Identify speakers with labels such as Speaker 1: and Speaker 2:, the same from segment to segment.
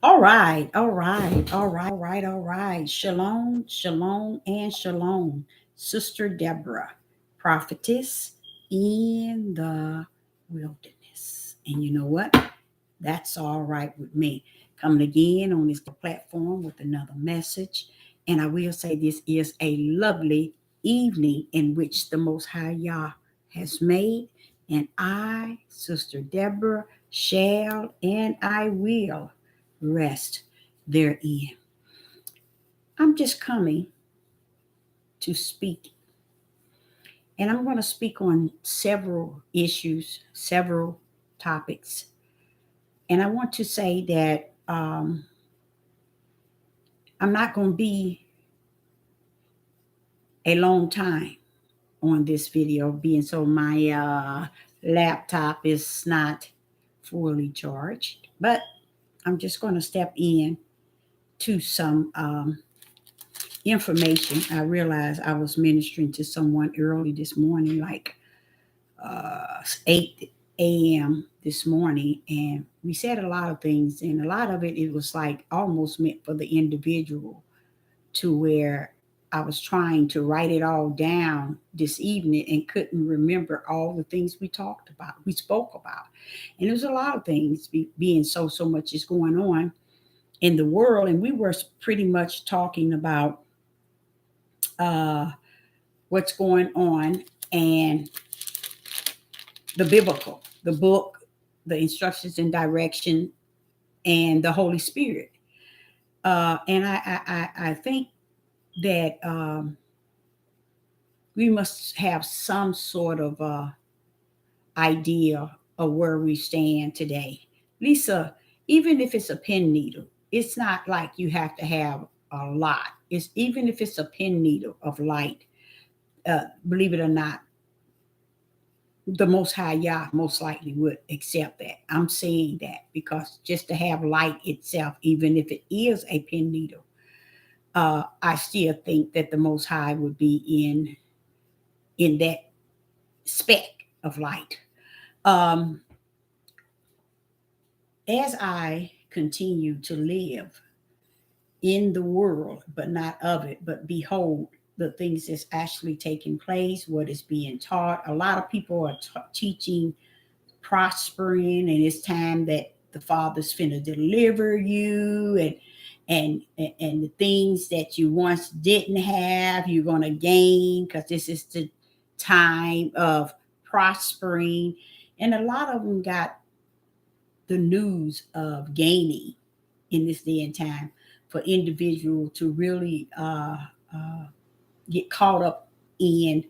Speaker 1: All right. Shalom, shalom, and shalom. Sister Deborah, prophetess in the wilderness. And you know what? That's all right with me. Coming again on this platform with another message. And I will say this is a lovely evening in which the Most High Yah has made. And I, Sister Deborah, shall and I will rest therein. I'm just coming to speak. And I'm going to speak on several issues, several topics. And I want to say that I'm not going to be a long time on this video, being so my laptop is not fully charged. But I'm just going to step in to some information. I realized I was ministering to someone early this morning, like 8 a.m. this morning, and we said a lot of things, and a lot of it was like almost meant for the individual, to where I was trying to write it all down this evening and couldn't remember all the things we spoke about. And there's a lot of things being so much is going on in the world. And we were pretty much talking about uh, what's going on and the book, the instructions and direction, and the Holy Spirit. And I think that we must have some sort of idea of where we stand today. Lisa, even if it's a pen needle, it's not like you have to have a lot. It's even if it's a pen needle of light, believe it or not, the Most High Yah most likely would accept that. I'm saying that because just to have light itself, even if it is a pen needle, I still think that the Most High would be in that speck of light. Um, as I continue to live in the world, but not of it, but behold the things that's actually taking place, what is being taught. A lot of people are teaching prospering, and it's time that the Father's finna deliver you, and the things that you once didn't have, you're gonna gain, because this is the time of prospering. And a lot of them got the news of gaining in this day and time for individual to really get caught up in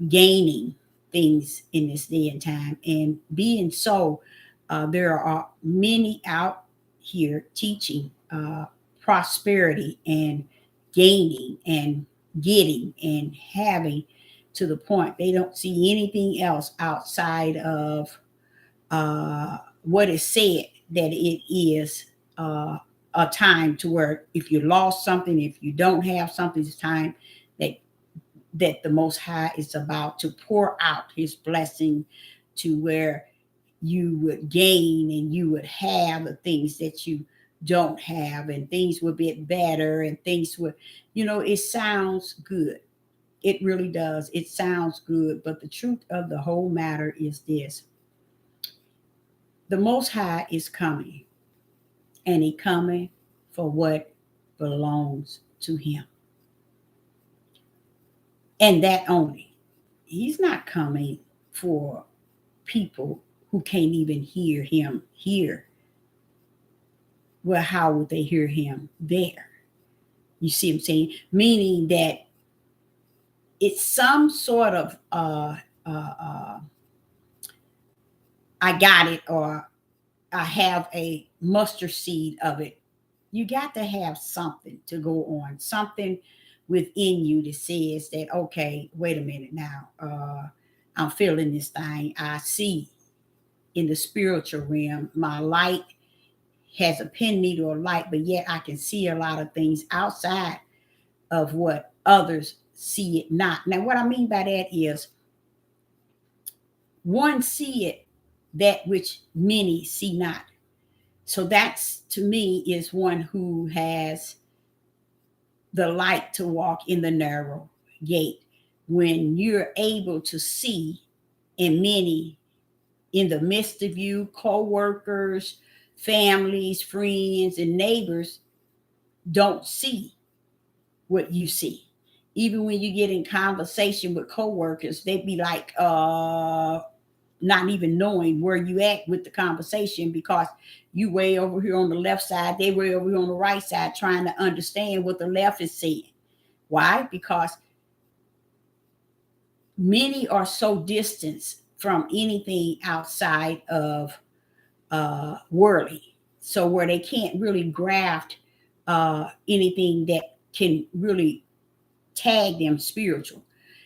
Speaker 1: gaining things in this day and time. And being so, there are many out here teaching prosperity and gaining and getting and having, to the point they don't see anything else outside of what is said, that it is a time to where if you lost something, if you don't have something, it's time that the Most High is about to pour out His blessing, to where you would gain and you would have the things that you don't have, and things would get better, and things would, it sounds good. It really does. It sounds good. But the truth of the whole matter is this: the Most High is coming, and He coming for what belongs to Him. And that only. He's not coming for people who can't even hear Him here. Well, how would they hear Him there? You see what I'm saying? Meaning that it's some sort of I got it, or I have a mustard seed of it. You got to have something to go on, something within you that says that, okay, wait a minute now, I'm feeling this thing. I see in the spiritual realm, my light has a pen needle of light, but yet I can see a lot of things outside of what others see it not. Now, what I mean by that is, one see it that which many see not. So that's, to me, is one who has the light to walk in the narrow gate. When you're able to see, and many in the midst of you, co-workers, families, friends, and neighbors don't see what you see. Even when you get in conversation with co-workers, they be like, not even knowing where you at with the conversation, because you way over here on the left side, they way over here on the right side, trying to understand what the left is saying. Why? Because many are so distant from anything outside of worldly, so where they can't really graft anything that can really tag them spiritual.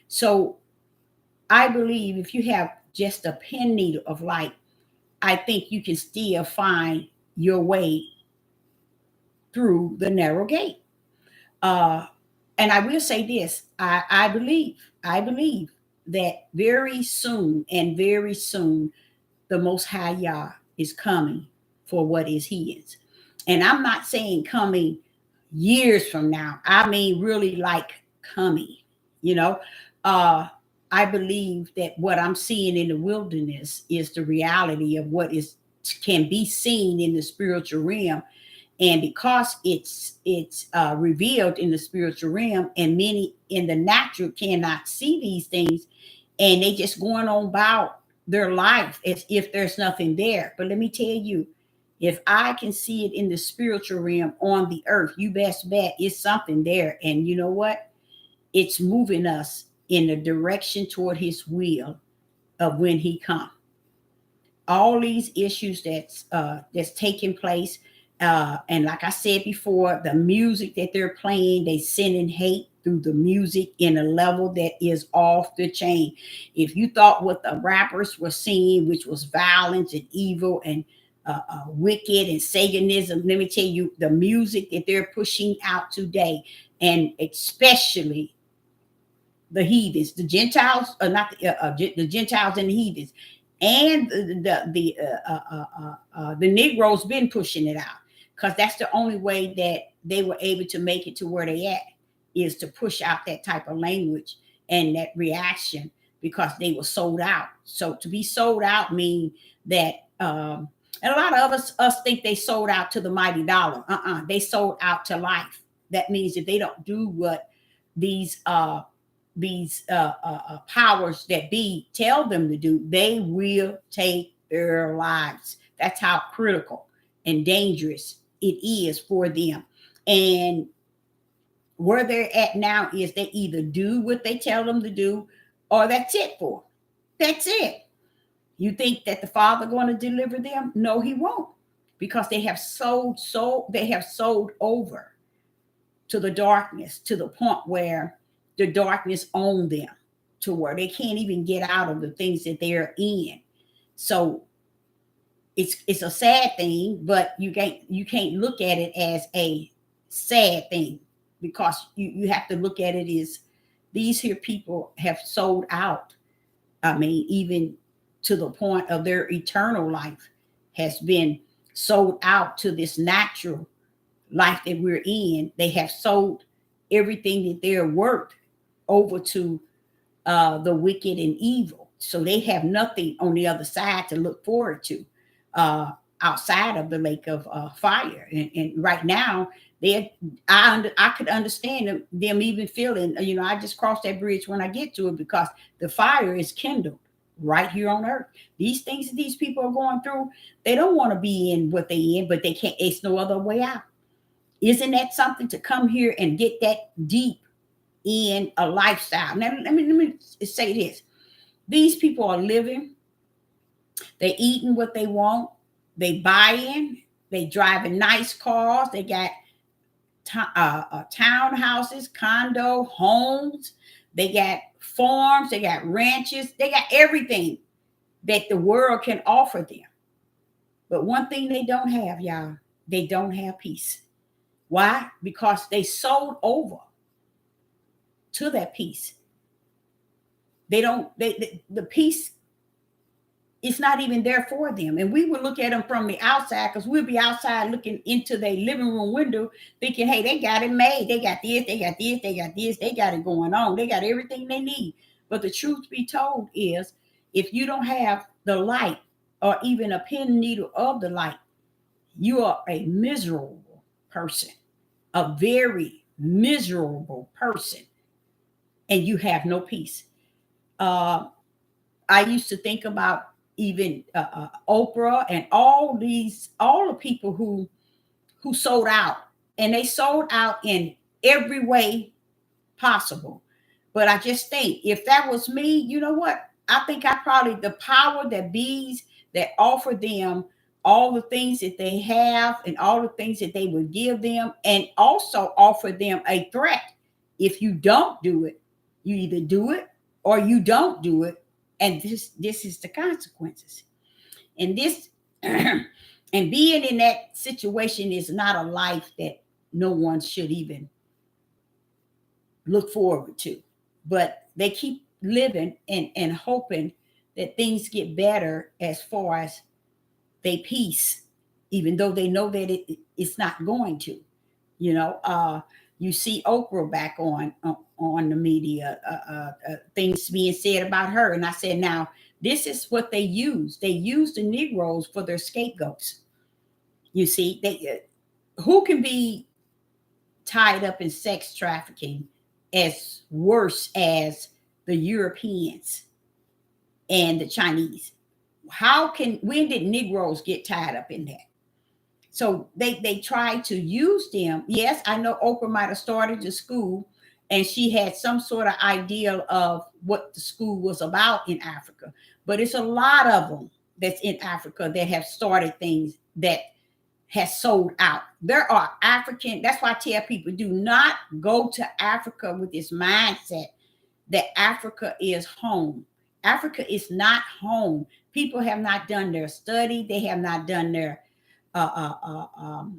Speaker 1: So I believe if you have just a pin needle of light, I think you can still find your way through the narrow gate. Uh, and I will say this: I believe that very soon, and very soon, the Most High Yah is coming for what is His. And I'm not saying coming years from now. I mean, really like coming, you know. Uh, I believe that what I'm seeing in the wilderness is the reality of what is can be seen in the spiritual realm. And because it's revealed in the spiritual realm, and many in the natural cannot see these things, and they just going on about their life as if there's nothing there. But let me tell you, if I can see it in the spiritual realm on the earth, you best bet it's something there. And you know what? It's moving us in the direction toward His will of when He comes. All these issues that's taking place, and like I said before, the music that they're playing, they sending hate through the music in a level that is off the chain. If you thought what the rappers were singing, which was violence and evil and wicked and Satanism, let me tell you, the music that they're pushing out today, and especially the heathens, the Gentiles, not the Gentiles and the heathens, and the Negroes been pushing it out, because that's the only way that they were able to make it to where they at, is to push out that type of language and that reaction, because they were sold out. So to be sold out mean that. And a lot of us think they sold out to the mighty dollar. They sold out to life. That means if they don't do what these powers that be tell them to do, they will take their lives. That's how critical and dangerous it is for them. And where they're at now is they either do what they tell them to do, or that's it for. That's it. You think that the Father going to deliver them? No, He won't, because they have sold over to the darkness, to the point where the darkness owned them, to where they can't even get out of the things that they're in. So it's a sad thing, but you can't look at it as a sad thing, because you have to look at it as these here people have sold out. I mean, even to the point of their eternal life has been sold out to this natural life that we're in. They have sold everything that they're worth over to the wicked and evil. So they have nothing on the other side to look forward to, outside of the lake of fire. And right now, I could understand them even feeling, I just cross that bridge when I get to it, because the fire is kindled right here on earth. These things that these people are going through, they don't want to be in what they in, but they can't. It's no other way out. Isn't that something to come here and get that deep in a lifestyle? Now, let me say this. These people are living, they eating what they want, they buying, they driving nice cars, they got townhouses, condo, homes, they got farms, they got ranches, they got everything that the world can offer them. But one thing they don't have, y'all, they don't have peace. Why? Because they sold over to that peace. They don't, the peace it's not even there for them. And we would look at them from the outside, because we'll be outside looking into their living room window thinking, hey, they got it made. They got this, they got this, they got this, they got it going on. They got everything they need. But the truth be told is, if you don't have the light or even a pin needle of the light, you are a miserable person, a very miserable person, and you have no peace. I used to think about even Oprah and all the people who sold out, and they sold out in every way possible. But I just think, if that was me, you know what? I think I probably, the power that bees that offer them all the things that they have and all the things that they would give them, and also offer them a threat. If you don't do it, you either do it or you don't do it, and this is the consequences. And this and being in that situation is not a life that no one should even look forward to. But they keep living and hoping that things get better as far as they peace, even though they know that it's not going to. You know, you see Oprah back on the media, things being said about her, and I said, now this is what they use. They use the Negroes for their scapegoats. You see, they who can be tied up in sex trafficking as worse as the Europeans and the Chinese? When did Negroes get tied up in that? So they try to use them. Yes, I know Oprah might have started the school, and she had some sort of ideal of what the school was about in Africa. But it's a lot of them that's in Africa that have started things that has sold out. There are African, that's why I tell people, do not go to Africa with this mindset that Africa is home. Africa is not home. People have not done their study. They have not done their how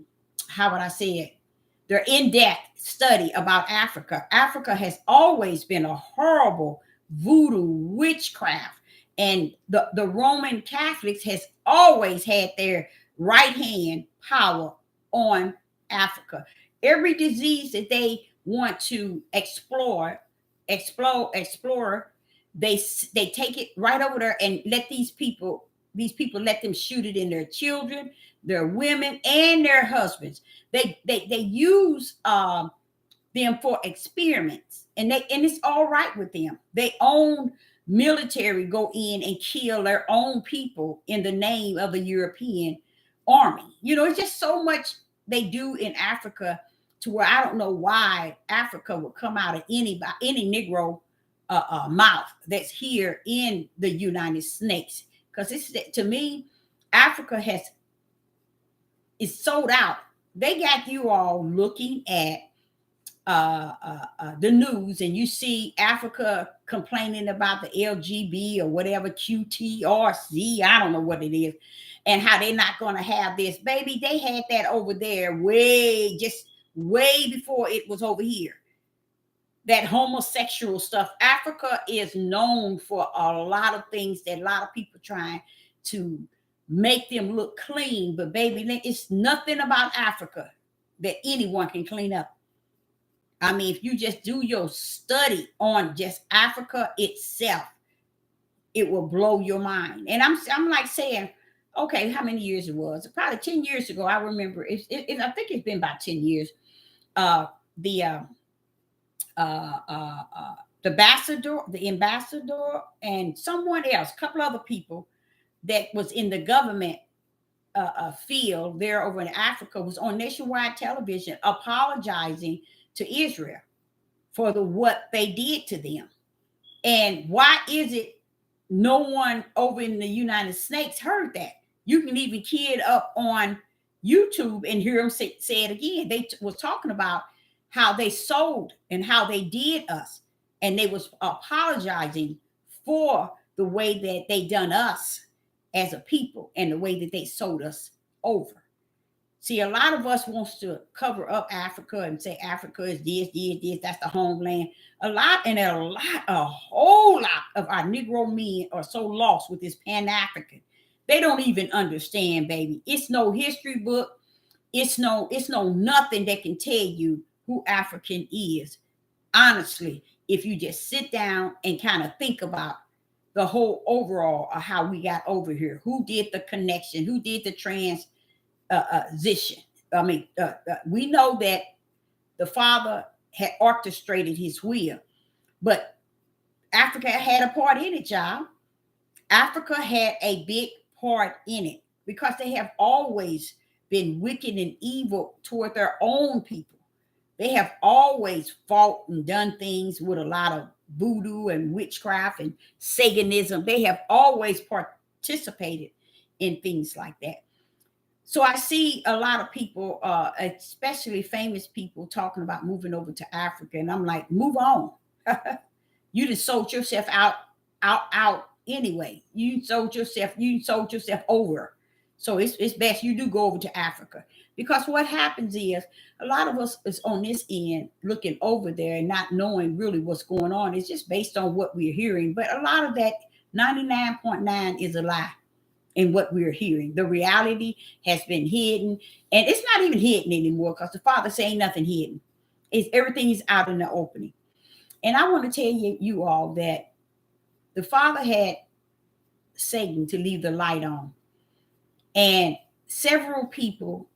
Speaker 1: would I say it? Their in-depth study about Africa. Africa has always been a horrible voodoo witchcraft, and the Roman Catholics has always had their right hand power on Africa. Every disease that they want to explore, they take it right over there and let these people let them shoot it in their children, their women, and their husbands. They use them for experiments, and it's all right with them. They own military go in and kill their own people in the name of the European army. You know, it's just so much they do in Africa, to where I don't know why Africa would come out of any Negro mouth that's here in the United States. Because it's, to me, Africa is sold out. They got you all looking at the news, and you see Africa complaining about the LGB or whatever, QTRC, I don't know what it is, and how they're not going to have this. Baby, they had that over there way before it was over here. That homosexual stuff. Africa is known for a lot of things that a lot of people trying to make them look clean. But baby, it's nothing about Africa that anyone can clean up. I mean, if you just do your study on just Africa itself, it will blow your mind. And I'm like saying, okay, how many years it was? Probably 10 years ago. I remember I think it's been about 10 years. The ambassador, and someone else, a couple other people that was in the government field there over in Africa, was on nationwide television apologizing to Israel for what they did to them. And why is it no one over in the United States heard that? You can even key it up on YouTube and hear them say it again. They was talking about how they sold and how they did us, and they was apologizing for the way that they done us as a people and the way that they sold us over. See, a lot of us wants to cover up Africa and say Africa is this, that's the homeland. A whole lot of our Negro men are so lost with this Pan-African. They don't even understand, baby. It's no history book. It's no nothing that can tell you who African is. Honestly, if you just sit down and kind of think about the whole overall of how we got over here, who did the connection, who did the transition. We know that the Father had orchestrated his will, but Africa had a part in it, y'all. Africa had a big part in it because they have always been wicked and evil toward their own people. They have always fought and done things with a lot of voodoo and witchcraft and Satanism. They have always participated in things like that. So I see a lot of people, especially famous people, talking about moving over to Africa, and I'm like, move on. You just sold yourself out anyway. You sold yourself over. So it's best you do go over to Africa, because what happens is a lot of us is on this end looking over there and not knowing really what's going on. It's just based on what we're hearing, but a lot of that 99.9 is a lie in what we're hearing. The reality has been hidden, and it's not even hidden anymore because the Father saying nothing hidden. It's everything is out in the opening. And I want to tell you all that the Father had Satan to leave the light on. And several people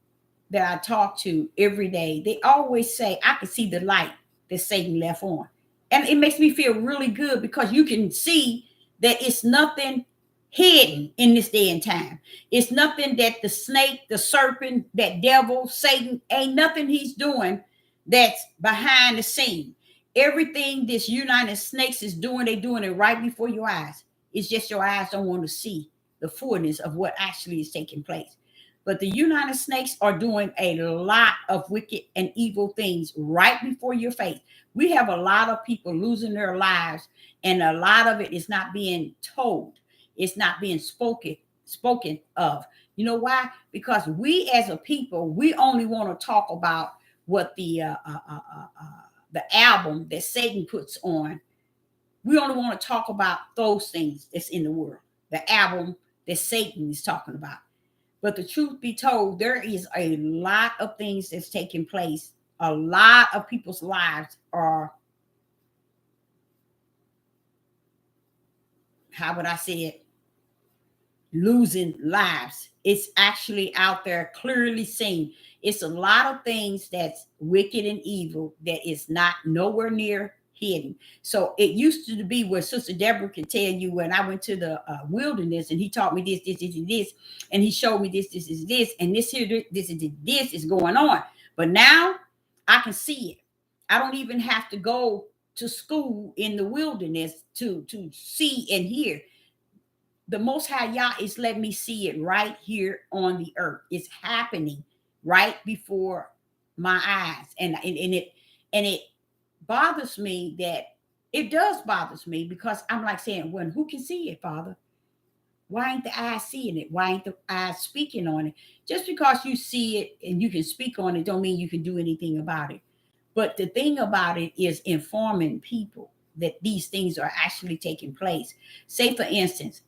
Speaker 1: that I talk to every day, they always say, I can see the light that Satan left on. And it makes me feel really good because you can see that it's nothing hidden in this day and time. It's nothing that the snake, the serpent, that devil, Satan, ain't nothing he's doing that's behind the scene. Everything this United Snakes is doing, they're doing it right before your eyes. It's just your eyes don't want to see the fullness of what actually is taking place. But the United Snakes are doing a lot of wicked and evil things right before your face. We have a lot of people losing their lives, and a lot of it is not being told. It's not being spoken of. You know why? Because we as a people, we only want to talk about what the album that Satan puts on. We only want to talk about those things that's in the world. The album that Satan is talking about. But the truth be told, there is a lot of things that's taking place. A lot of people's lives are, how would I say it, losing lives. It's actually out there clearly seen. It's a lot of things that's wicked and evil that is not nowhere near hidden. So it used to be where Sister Deborah could tell you, when I went to the wilderness and he taught me this, and he showed me this, and this here, this is going on. But now I can see it. I don't even have to go to school in the wilderness to see and hear. The Most High Yah is letting me see it right here on the earth. It's happening right before my eyes, and it bothers me. That it does bothers me, because I'm like saying, when who can see it, Father? Why ain't the eyes seeing it? Why ain't the eyes speaking on it? Just because you see it and you can speak on it don't mean you can do anything about it. But the thing about it is informing people that these things are actually taking place. Say, for instance,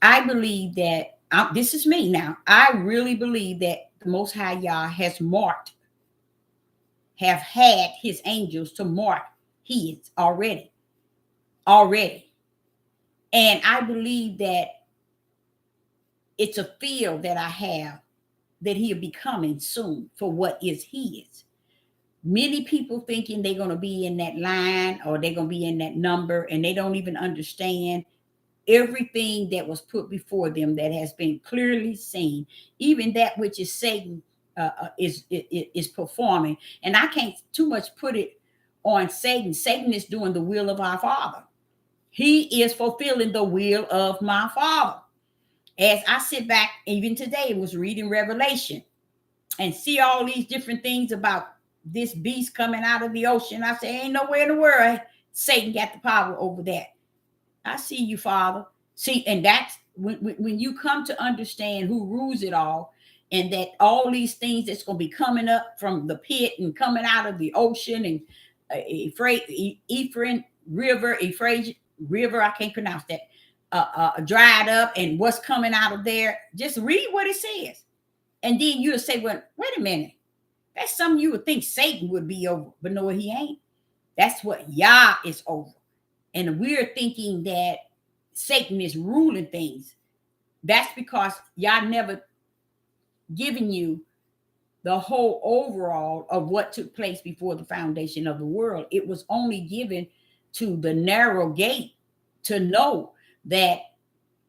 Speaker 1: I believe that this is me now. I really believe that the Most High Yah have had his angels to mark his already. And I believe that it's a field that I have that he'll be coming soon for what is his. Many people thinking they're going to be in that line or they're going to be in that number, and they don't even understand everything that was put before them that has been clearly seen, even that which is Satan is performing. And I can't too much put it on Satan. Satan is doing the will of our Father. He is fulfilling the will of my Father. As I sit back, even today, was reading Revelation and see all these different things about this beast coming out of the ocean, I say, ain't nowhere in the world Satan got the power over that. I see you, Father. See, and that's when you come to understand who rules it all. and that all these things that's going to be coming up from the pit and coming out of the ocean, and Ephraim River, Euphrates River, I can't pronounce that, dried up, and what's coming out of there. Just read what it says. And then you'll say, well, wait a minute. That's something you would think Satan would be over, but no, he ain't. That's what Yah is over. And we're thinking that Satan is ruling things. That's because Yah never given you the whole overall of what took place before the foundation of the world. It was only given to the narrow gate to know that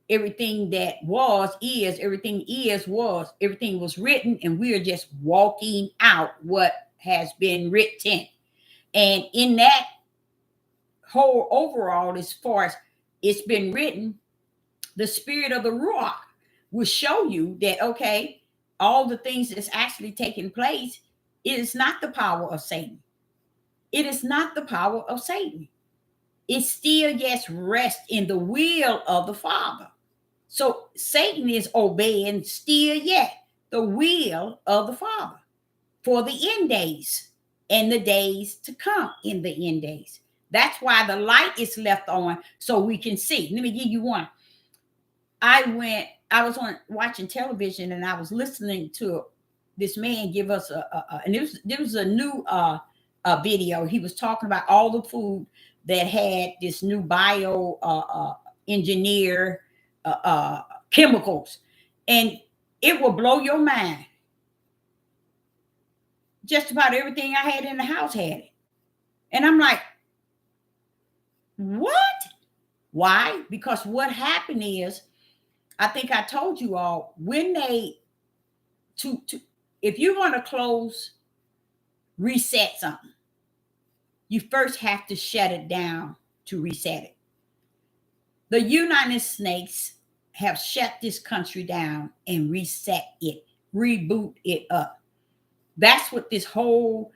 Speaker 1: everything that was is, everything is was, everything was written, and we are just walking out what has been written. And in that whole overall, as far as it's been written, the spirit of the Ruach will show you that, okay, all the things that's actually taking place, it is not the power of Satan. It is not the power of Satan. It still, yes, rests in the will of the Father. So Satan is obeying still yet the will of the Father for the end days and the days to come in the end days. That's why the light is left on so we can see. Let me give you one. I was watching television, and I was listening to this man give us and there was a new video. He was talking about all the food that had this new bio engineer chemicals, and it will blow your mind. Just about everything I had in the house had it. And I'm like, what? Why? Because what happened is, I think I told you all, when they if you want to close, reset something, you first have to shut it down to reset it. The United States have shut this country down and reset it, reboot it up. That's what this whole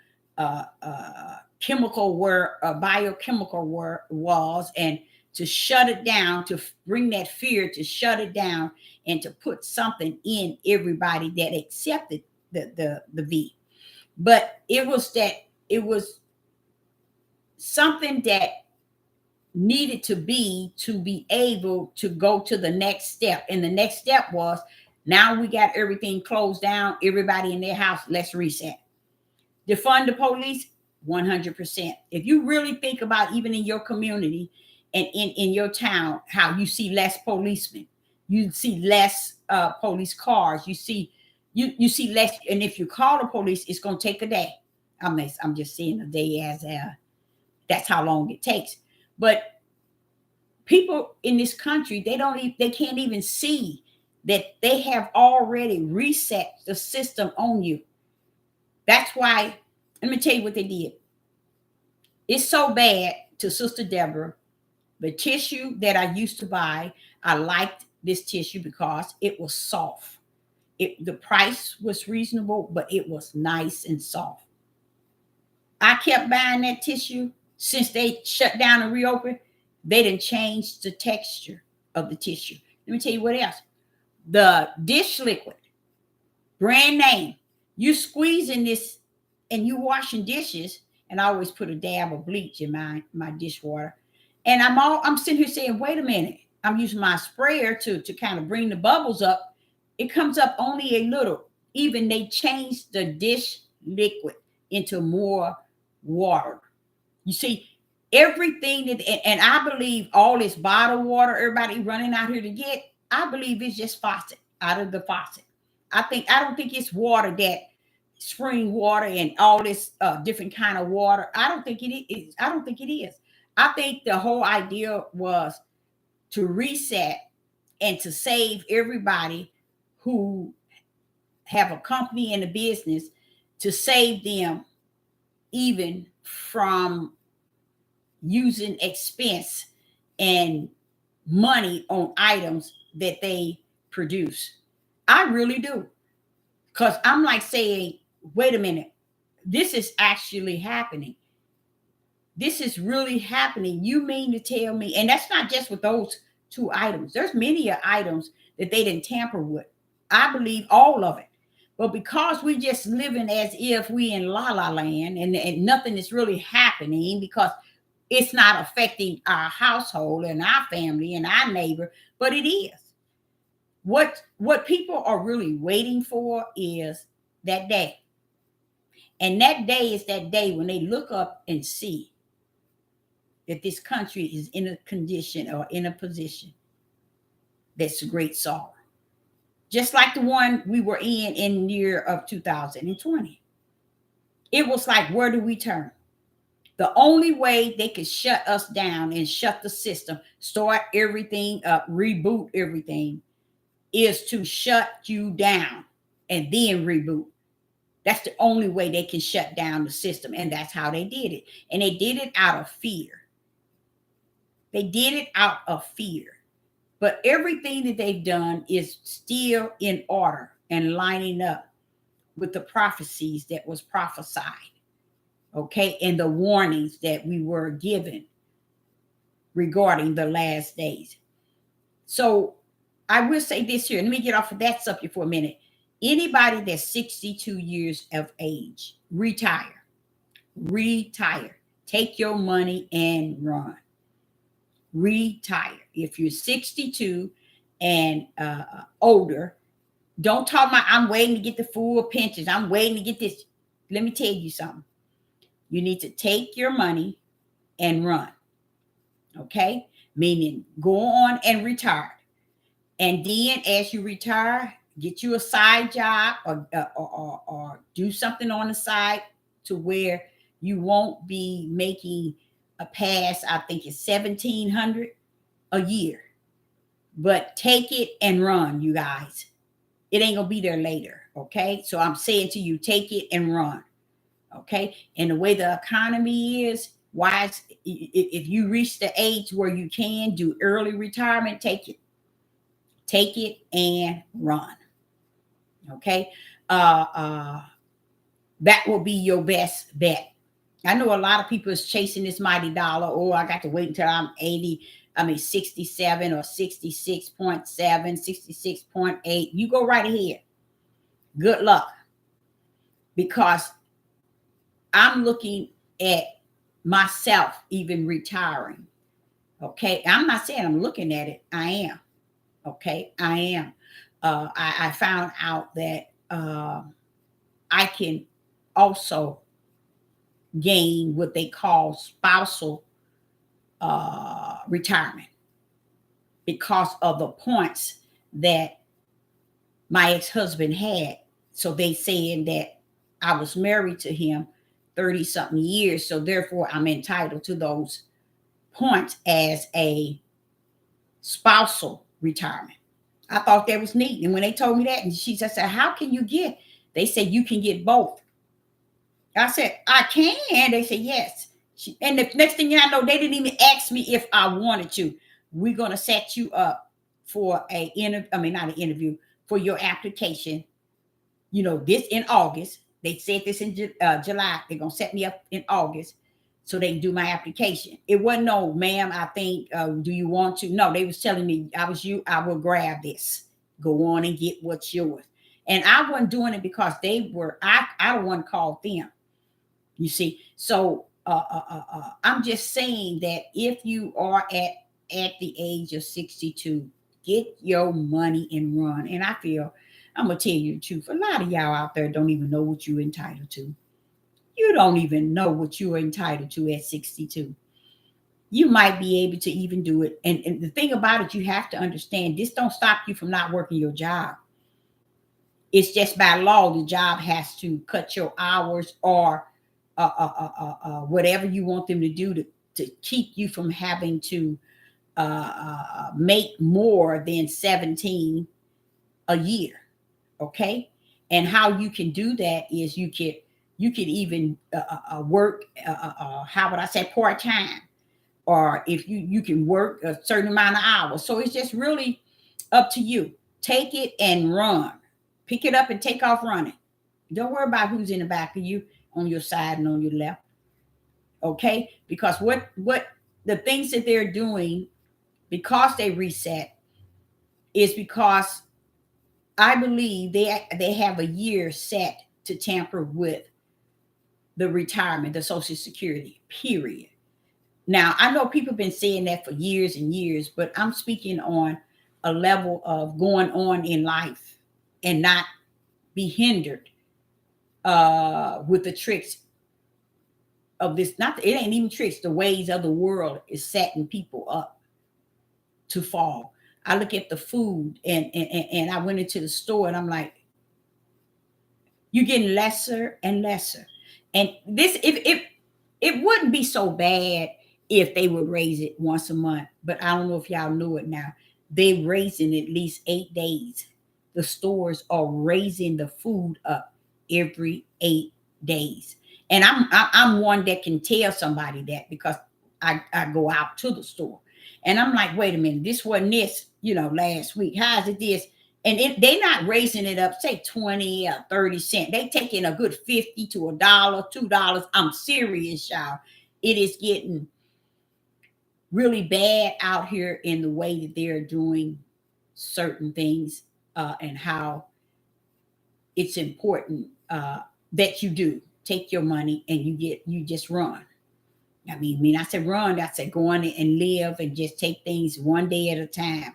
Speaker 1: chemical war, biochemical war was, and to shut it down, to bring that fear, to shut it down, and to put something in everybody that accepted the V. But it was something that needed to be able to go to the next step. And the next step was, now we got everything closed down, everybody in their house, let's reset. Defund the police, 100%. If you really think about, even in your community and in your town, how you see less policemen, you see less police cars, you see less. And if you call the police, it's going to take a day. I'm just seeing a day as that's how long it takes. But people in this country, they can't even see that they have already reset the system on you. That's why, let me tell you what they did. It's so bad, to Sister Deborah, the tissue that I used to buy, I liked this tissue because it was soft. The price was reasonable, but it was nice and soft. I kept buying that tissue since they shut down and reopened. They didn't change the texture of the tissue. Let me tell you what else. The dish liquid, brand name. You squeezing this and you washing dishes, and I always put a dab of bleach in my dishwater. And I'm sitting here saying, wait a minute. I'm using my sprayer to kind of bring the bubbles up. It comes up only a little. Even they changed the dish liquid into more water. You see, everything and I believe all this bottled water everybody running out here to get, I believe it's just faucet, out of the faucet. I don't think it's water, that spring water and all this different kind of water. I don't think it is. I think the whole idea was to reset and to save everybody who have a company and a business, to save them even from using expense and money on items that they produce. I really do. Because I'm like saying, wait a minute, this is actually happening. This is really happening. You mean to tell me, and that's not just with those two items. There's many items that they didn't tamper with. I believe all of it. But because we just living as if we in la la land, and nothing is really happening because it's not affecting our household and our family and our neighbor, but it is. What people are really waiting for is that day. And that day is that day when they look up and see that this country is in a condition or in a position that's a great sorrow. Just like the one we were in the year of 2020. It was like, where do we turn? The only way they could shut us down and shut the system, start everything up, reboot everything, is to shut you down and then reboot. That's the only way they can shut down the system. And that's how they did it. And they did it out of fear. They did it out of fear. But everything that they've done is still in order and lining up with the prophecies that was prophesied. Okay. And the warnings that we were given regarding the last days. So I will say this here. Let me get off of that subject for a minute. Anybody that's 62 years of age, retire. Retire. Take your money and run. Retire. If you're 62 and older, don't talk about, I'm waiting to get the full pensions. I'm waiting to get this. Let me tell you something. You need to take your money and run. Okay? Meaning go on and retire. And then as you retire, get you a side job or do something on the side to where you won't be making a pass. I think it's $1,700 a year. But take it and run, you guys. It ain't gonna be there later. Okay. So I'm saying to you, take it and run. Okay. And the way the economy is, why if you reach the age where you can do early retirement, take it. Take it and run. Okay. That will be your best bet. I know a lot of people is chasing this mighty dollar. Oh, I got to wait until I'm 67 or 66.7, 66.8. You go right ahead. Good luck. Because I'm looking at myself even retiring. Okay. I'm not saying I'm looking at it. I am. Okay. I am. I found out that I can also gain what they call spousal retirement because of the points that my ex-husband had. So they saying that I was married to him 30 something years. So therefore I'm entitled to those points as a spousal retirement. I thought that was neat. And when they told me that, and she said, how can you get? They said, you can get both. I said, I can. They said, yes. And the next thing I know, they didn't even ask me if I wanted to. We're going to set you up for not an interview, for your application. You know, this in August. They said this in July. They're going to set me up in August so they can do my application. It wasn't no, ma'am, I think, do you want to? No, they was telling me, I will grab this. Go on and get what's yours. And I wasn't doing it because they were, I don't want to call them. You see, so I'm just saying that if you are at the age of 62, get your money and run. And I feel, I'm gonna tell you the truth, a lot of y'all out there don't even know what you're entitled to. You don't even know what you are entitled to at 62. You might be able to even do it. And the thing about it, you have to understand, this don't stop you from not working your job. It's just by law, the job has to cut your hours or whatever you want them to do to keep you from having to make more than 17 a year. Okay. And how you can do that is you could even work, how would I say, part-time, or if you can work a certain amount of hours. So it's just really up to you. Take it and run. Pick it up and take off running. Don't worry about who's in the back of you, on your side and on your left. Okay? Because what the things that they're doing, because they reset, is because I believe they have a year set to tamper with the retirement, the Social Security, period. Now, I know people have been saying that for years and years, but I'm speaking on a level of going on in life and not be hindered with the tricks of this. Not it ain't even tricks. The ways of the world is setting people up to fall. I look at the food and I went into the store and I'm like, you're getting lesser and lesser. And this, if it wouldn't be so bad if they would raise it once a month, but I don't know if y'all knew it now. They raising at least 8 days. The stores are raising the food up every 8 days. And I'm one that can tell somebody that because I go out to the store. And I'm like, wait a minute, this wasn't this, last week. How is it this? And they not raising it up, say 20 or 30 cents. They taking a good 50 to $1, $2. I'm serious, y'all. It is getting really bad out here in the way that they're doing certain things and how it's important that you do take your money and you just run. I mean, I said run, I said go on and live and just take things one day at a time.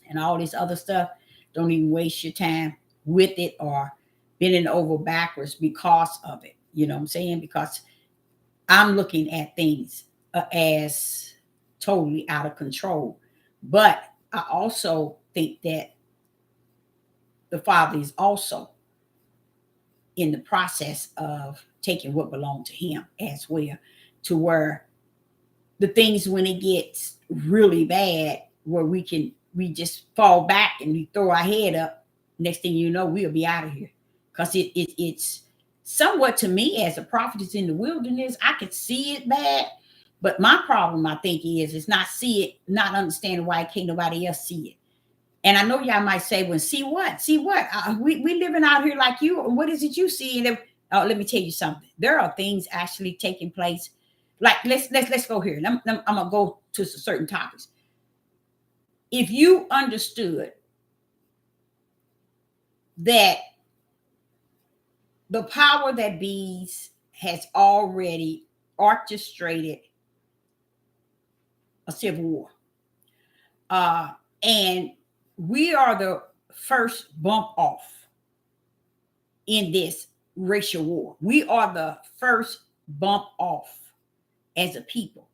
Speaker 1: And all this other stuff, don't even waste your time with it or bending over backwards because of it. You know what I'm saying? Because I'm looking at things as totally out of control. But I also think that the Father is also in the process of taking what belonged to him as well, to where the things when it gets really bad, where we just fall back and we throw our head up, next thing you know, we'll be out of here. Because it's somewhat, to me, as a prophetess in the wilderness, I could see it bad. But my problem, I think, is not see it, not understanding why can't nobody else see it. And I know y'all might say, well, see what? See what? We living out here like you. What is it you see? And let me tell you something. There are things actually taking place. Like let's go here. I'm gonna go to certain topics. If you understood that the power that bees has already orchestrated a civil war, and we are the first bump off in this racial war. We are the first bump off as a people.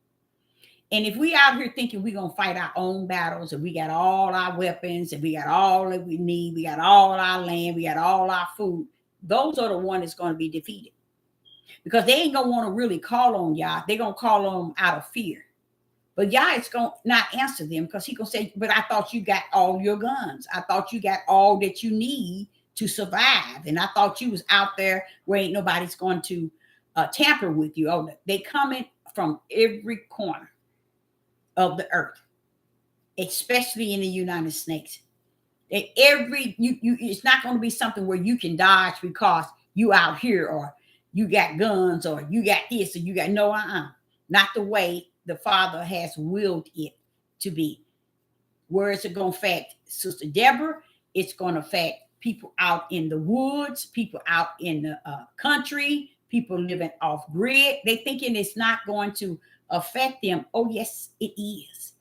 Speaker 1: And if we out here thinking we're going to fight our own battles and we got all our weapons and we got all that we need, we got all our land, we got all our food, those are the ones that's going to be defeated. Because they ain't going to want to really call on y'all. They're going to call on them out of fear. But y'all is going to not answer them because he going to say, but I thought you got all your guns. I thought you got all that you need to survive. And I thought you was out there where ain't nobody's going to tamper with you. Oh, they coming from every corner of the earth, especially in the United States. It's not going to be something where you can dodge because you out here or you got guns or you got this or you got not the way the Father has willed it to be. Where is it going to affect Sister Deborah? It's going to affect people out in the woods, people out in the country, people living off grid. They thinking it's not going to affect them. Oh, yes, it is.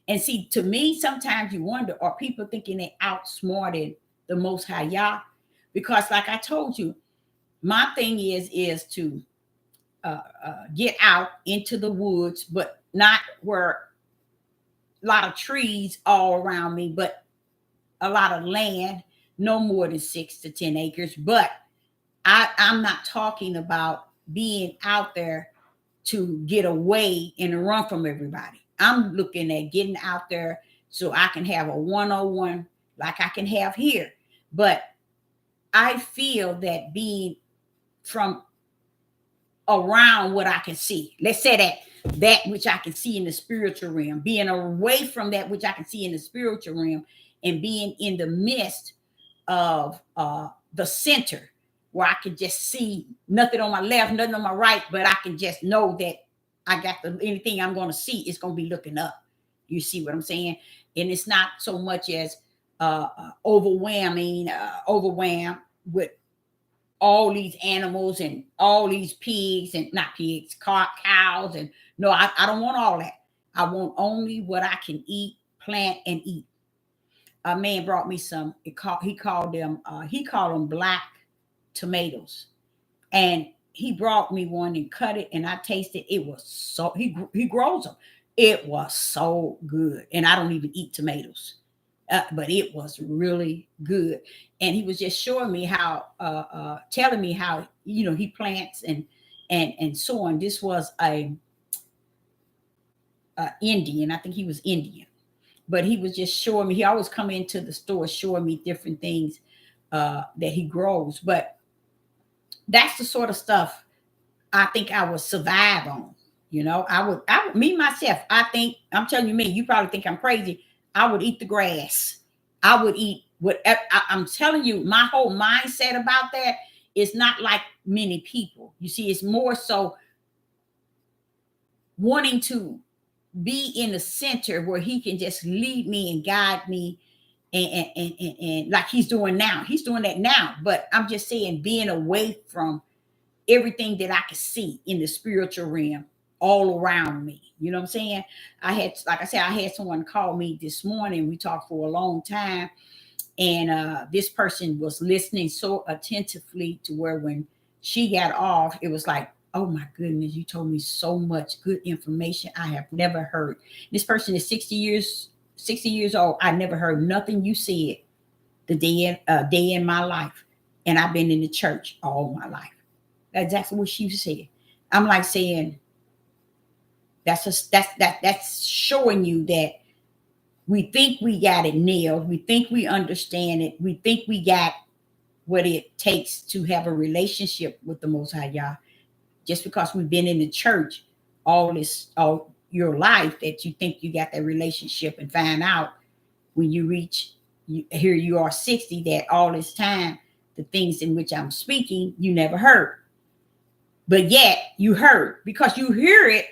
Speaker 1: And see, to me, sometimes you wonder, are people thinking they outsmarted the Most High Yah? Because like I told you, my thing is to get out into the woods, but not where a lot of trees all around me, but a lot of land, no more than 6 to 10 acres. But I'm not talking about being out there to get away and run from everybody. I'm looking at getting out there so I can have a one-on-one like I can have here. But I feel that being from around what I can see, let's say that which I can see in the spiritual realm, being away from that which I can see in the spiritual realm and being in the midst of the center where I can just see nothing on my left, nothing on my right, but I can just know that I got anything I'm going to see is going to be looking up. You see what I'm saying? And it's not so much as overwhelmed with all these animals and all these pigs and not pigs, cows. And no, I don't want all that. I want only what I can eat, plant, and eat. A man brought me some. He called them black tomatoes, and he brought me one and cut it, and I tasted. It was so he grows them. It was so good, and I don't even eat tomatoes, but it was really good. And he was just showing me how, telling me how he plants and so on. This was a Indian. I think he was Indian, but he was just showing me. He always come into the store showing me different things that he grows. But that's the sort of stuff I think I would survive on. Me myself, I think, I'm telling you me, you probably think I'm crazy. I would eat the grass. I would eat whatever. I'm telling you, my whole mindset about that is not like many people. You see, it's more so wanting to be in the center where he can just lead me and guide me and like he's doing now. He's doing that now. But I'm just saying, being away from everything that I could see in the spiritual realm all around me. You know what I'm saying? Like I said, I had someone call me this morning. We talked for a long time. And this person was listening so attentively to where when she got off, it was like, oh my goodness, you told me so much good information I have never heard. This person is 60 years old. I never heard nothing you said the day in my life. And I've been in the church all my life. That's exactly what she said. I'm like saying, that's showing you that we think we got it nailed. We think we understand it. We think we got what it takes to have a relationship with the Most High Yah. Just because we've been in the church all your life, that you think you got that relationship, and find out when you reach, here you are 60, that all this time, the things in which I'm speaking, you never heard. But yet you heard, because you hear it,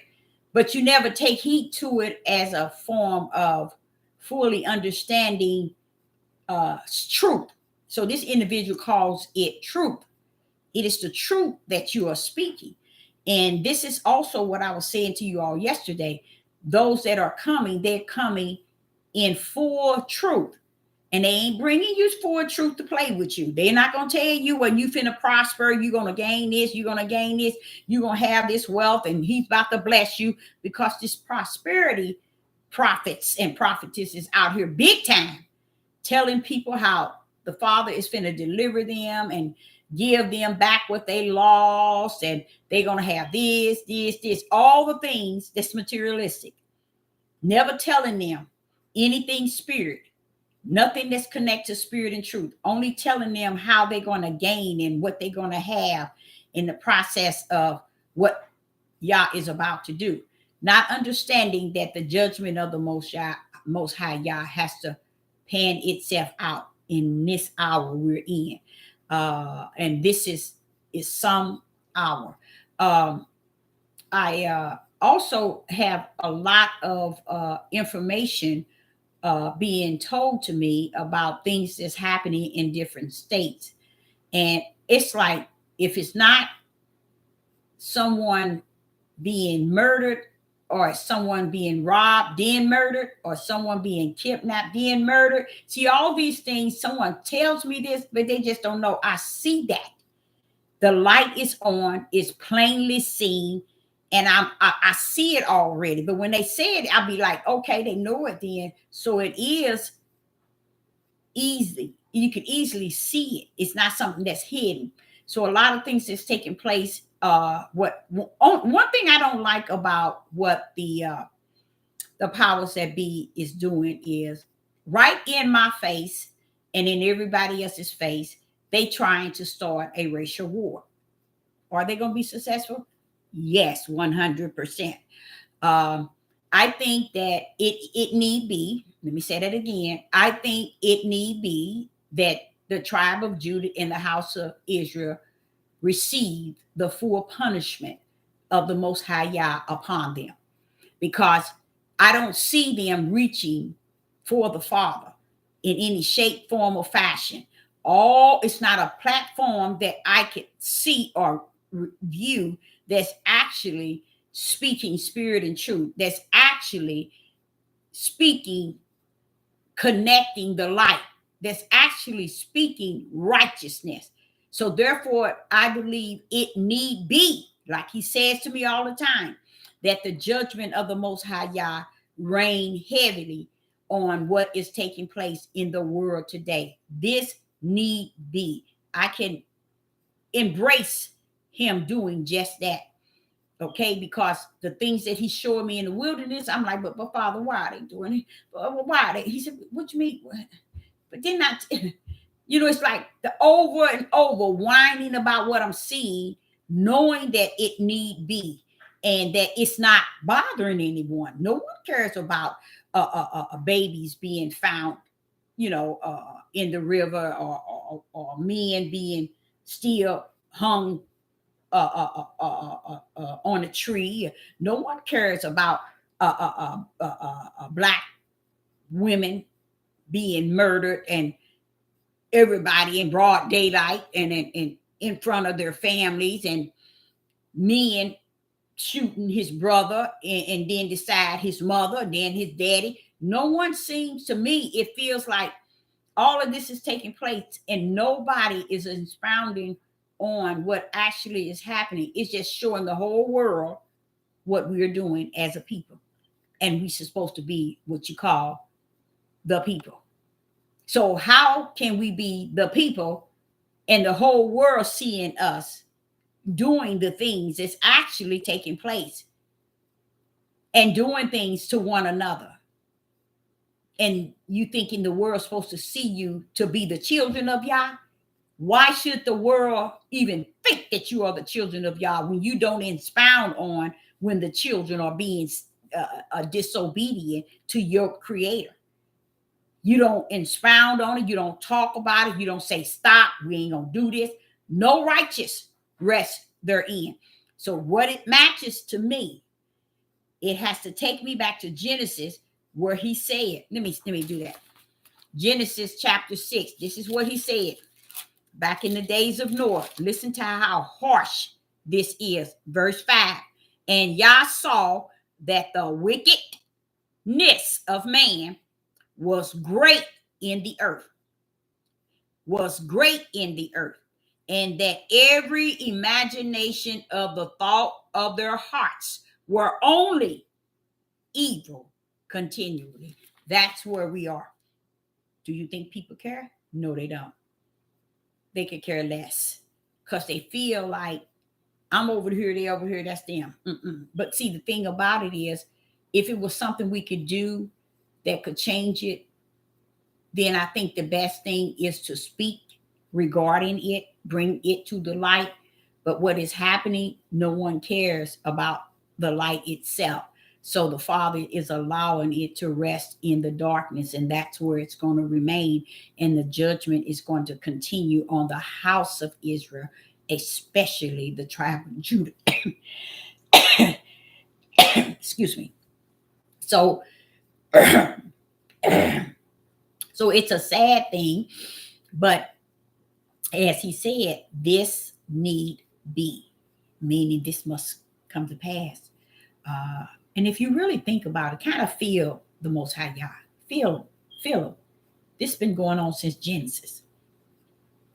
Speaker 1: but you never take heed to it as a form of fully understanding truth. So this individual calls it truth. It is the truth that you are speaking. And this is also what I was saying to you all yesterday. Those that are coming, they're coming in full truth. And they ain't bringing you full truth to play with you. They're not going to tell you when you finna prosper, you're going to gain this, you're going to gain this, you're going to have this wealth, and he's about to bless you, because this prosperity prophets and prophetesses out here big time telling people how the Father is finna deliver them and give them back what they lost, and they're going to have this, all the things that's materialistic. Never telling them anything spirit. Nothing that's connected to spirit and truth. Only telling them how they're going to gain and what they're going to have in the process of what Yah is about to do. Not understanding that the judgment of the Most High Yah has to pan itself out in this hour we're in. And this is some hour. I also have a lot of information being told to me about things that's happening in different states. And it's like, if it's not someone being murdered, or someone being robbed, then murdered, or someone being kidnapped, then murdered. See, all these things, someone tells me this, but they just don't know. I see that. The light is on, it's plainly seen, and I see it already. But when they say it, I'll be like, okay, they know it then. So it is easy. You can easily see it. It's not something that's hidden. So a lot of things that's taking place. One thing I don't like about what the powers that be is doing is, right in my face and in everybody else's face, they trying to start a racial war. Are they going to be successful? Yes, 100%. I think that it need be, let me say that again. I think it need be that the tribe of Judah and the house of Israel receive the full punishment of the Most High Yah upon them, because I don't see them reaching for the Father in any shape, form, or fashion. All it's not a platform that I can see or view that's actually speaking spirit and truth, that's actually speaking, connecting the light, that's actually speaking righteousness. So therefore, I believe it need be, like he says to me all the time, that the judgment of the Most High Yah reign heavily on what is taking place in the world today. This need be. I can embrace him doing just that. Okay, because the things that he showed me in the wilderness, I'm like, but Father, why are they doing it? Why are they? He said, what you mean? But then not, it's like the over and over whining about what I'm seeing, knowing that it need be and that it's not bothering anyone. No one cares about babies being found, in the river, or men being still hung on a tree. No one cares about black women being murdered and everybody in broad daylight and in front of their families, and men shooting his brother and then decide his mother, then his daddy. No one seems, to me, it feels like all of this is taking place and nobody is expounding on what actually is happening. It's just showing the whole world what we're doing as a people. And we're supposed to be what you call the people. So how can we be the people and the whole world seeing us doing the things that's actually taking place and doing things to one another? And you thinking the world's supposed to see you to be the children of Yah? Why should the world even think that you are the children of Yah when you don't expound on when the children are being disobedient to your creator? You don't expound on it. You don't talk about it. You don't say, stop, we ain't gonna do this. No righteous rest therein. So what it matches to me, it has to take me back to Genesis, where he said, let me do that. Genesis chapter 6. This is what he said back in the days of Noah. Listen to how harsh this is. Verse 5. And Yah saw that the wickedness of man was great in the earth, and that every imagination of the thought of their hearts were only evil continually. That's where we are. Do you think people care? No, they don't. They could care less because they feel like I'm over here, they over here, that's them. But see, the thing about it is, if it was something we could do that could change it, then I think the best thing is to speak regarding it, bring it to the light. But what is happening, no one cares about the light itself. So the Father is allowing it to rest in the darkness, and that's where it's going to remain. And the judgment is going to continue on the house of Israel, especially the tribe of Judah. Excuse me. So, so it's a sad thing, but as he said, this need be, meaning this must come to pass. And if you really think about it, kind of feel the Most High Yah. Feel him. This has been going on since Genesis.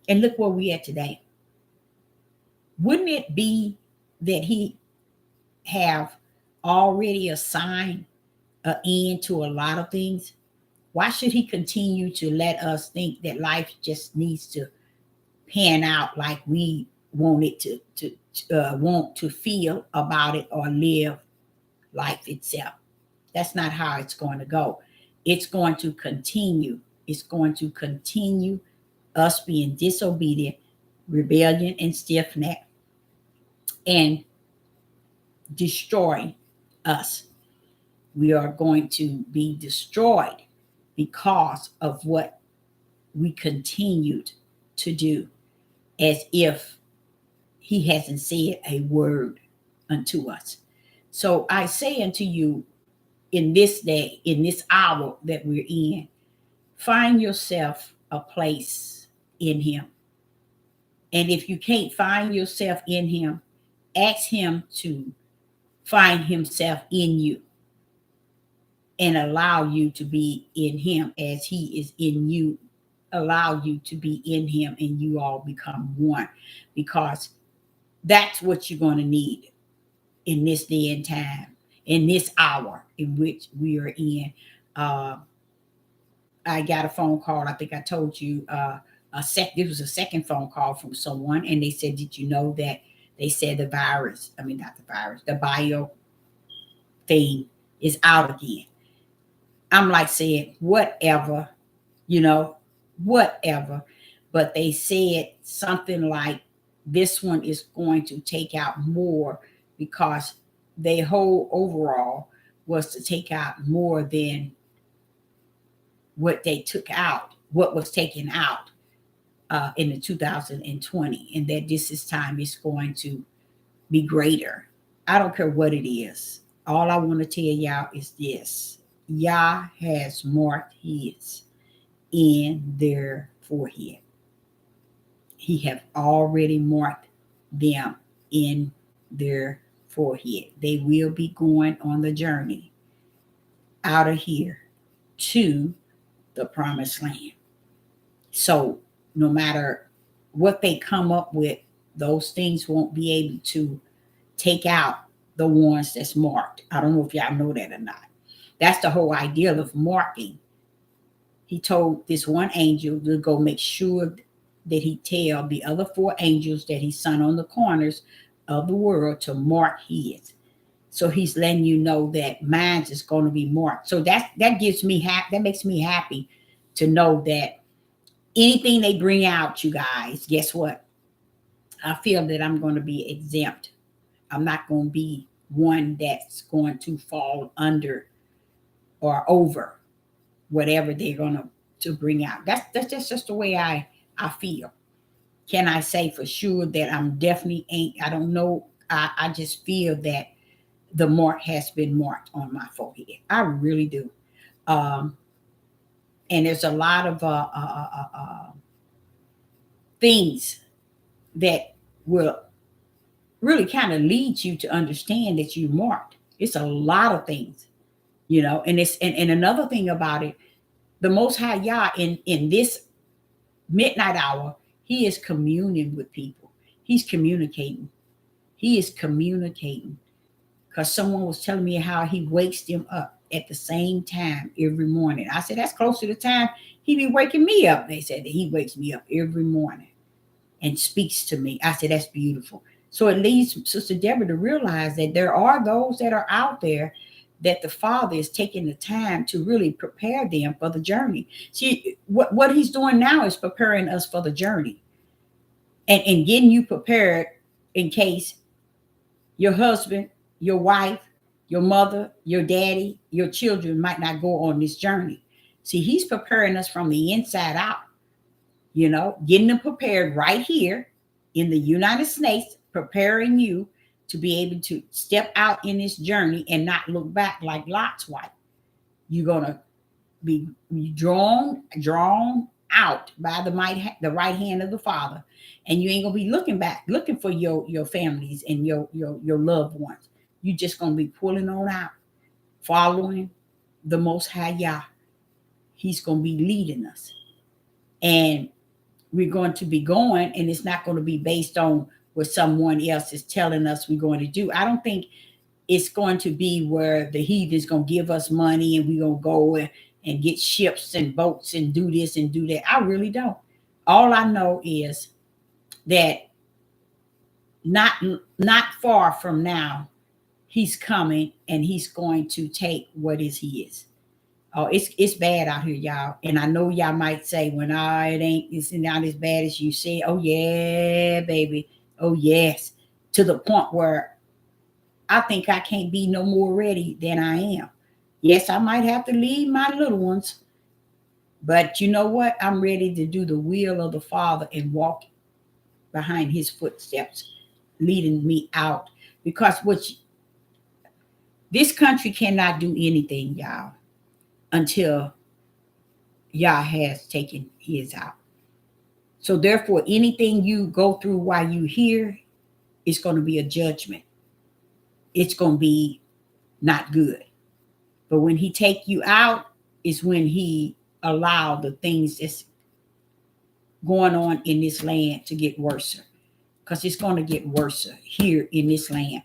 Speaker 1: And look where we are today. Wouldn't it be that he have already assigned an end to a lot of things? Why should he continue to let us think that life just needs to pan out like we want it to feel about it or live life itself? That's not how it's going to go. It's going to continue. It's going to continue us being disobedient, rebellion, and stiff-necked, and destroy us. We are going to be destroyed because of what we continued to do, as if he hasn't said a word unto us. So I say unto you, in this day, in this hour that we're in, find yourself a place in him. And if you can't find yourself in him, ask him to find himself in you and allow you to be in him as he is in you. Allow you to be in him and you all become one, because that's what you're going to need in this day and time, in this hour in which we are in. Uh, I got a phone call. I think I told you this was a second phone call from someone, and they said, "Did you know that they said the virus? I mean, not the virus, the bio thing is out again." I'm like saying, whatever, you know, whatever. But they said something like this one is going to take out more, because their whole overall was to take out more than what they took out, what was taken out in the 2020, and that this time is going to be greater. I don't care what it is. All I want to tell y'all is this: Yah has marked his in their forehead. He have already marked them in their forehead. They will be going on the journey out of here to the promised land. So no matter what they come up with, those things won't be able to take out the ones that's marked. I don't know if y'all know that or not. That's the whole idea of marking. He told this one angel to go make sure that he tell the other four angels that he sent on the corners of the world to mark his. So he's letting you know that mine is going to be marked. So that gives me that makes me happy to know that anything they bring out, you guys, guess what? I feel that I'm going to be exempt. I'm not going to be one that's going to fall under or over whatever they're going to bring out. That's just the way I feel. Can I say for sure that I'm definitely ain't? I don't know. I just feel that the mark has been marked on my forehead. I really do. Um, and there's a lot of things that will really kind of lead you to understand that you marked. It's a lot of things, you know. And it's and another thing about it, the Most High Yah in this midnight hour, he is communing with people. He's communicating. He is communicating, because someone was telling me how he wakes them up at the same time every morning. I said, that's close to the time he be waking me up. They said that he wakes me up every morning and speaks to me. I said, that's beautiful. So it leads Sister Deborah to realize that there are those that are out there that the Father is taking the time to really prepare them for the journey. See, what he's doing now is preparing us for the journey, and getting you prepared in case your husband, your wife, your mother, your daddy, your children might not go on this journey. See, he's preparing us from the inside out, you know, getting them prepared right here in the United States, preparing you to be able to step out in this journey and not look back like Lot's wife. You're going to be drawn out by the right hand of the Father, and you ain't gonna be looking back, looking for your families and your loved ones. You just gonna be pulling on out, following the Most High Yah. He's gonna be leading us, and we're going to be going, and it's not going to be based on what someone else is telling us we're going to do. I don't think it's going to be where the heathen's going to give us money and we're going to go and get ships and boats and do this and do that. I really don't. All I know is that not far from now, he's coming and he's going to take what is his. Oh, it's bad out here, y'all. And I know y'all might say, when it's not as bad as you say. Oh yeah, baby. Oh yes. To the point where I think I can't be no more ready than I am. Yes, I might have to leave my little ones, but you know what? I'm ready to do the will of the Father and walk behind his footsteps, leading me out. Because this country cannot do anything, y'all, until Yah has taken his out. So therefore, anything you go through while you here is going to be a judgment. It's going to be not good. But when he take you out is when he allow the things that's going on in this land to get worse. Because it's going to get worse here in this land.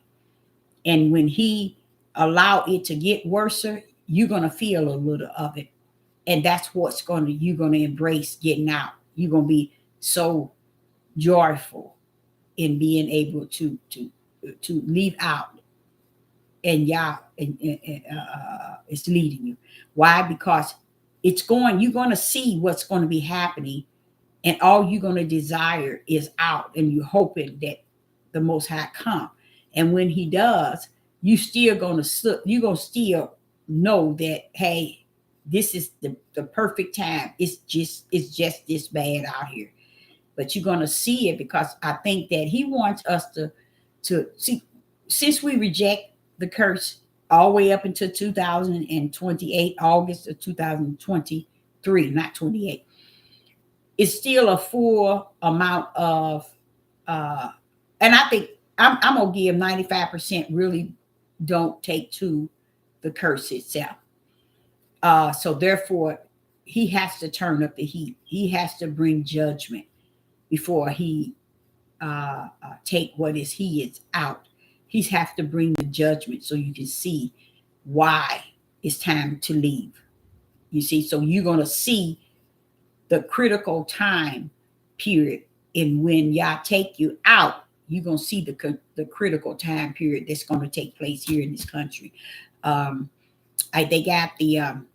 Speaker 1: And when he allow it to get worse, you're going to feel a little of it. And that's what's going to, you're going to embrace getting out. You're going to be so joyful in being able to leave out, and Yah is leading you. Why? Because it's going, you're going to see what's going to be happening, and all you're going to desire is out, and you're hoping that the Most High come. And when he does, you still going to, you're going to still know that, hey, this is the perfect time. It's just this bad out here. But you're going to see it, because I think that he wants us to see, since we reject the curse all the way up until 2028, August of 2023, not 28, it's still a full amount of, and I think I'm going to give 95% really don't take to the curse itself. So therefore, he has to turn up the heat. He has to bring judgment before he take what is he is out. He's have to bring the judgment so you can see why it's time to leave. You see, so you're going to see the critical time period, and when y'all take you out, you're going to see the critical time period that's going to take place here in this country. They got the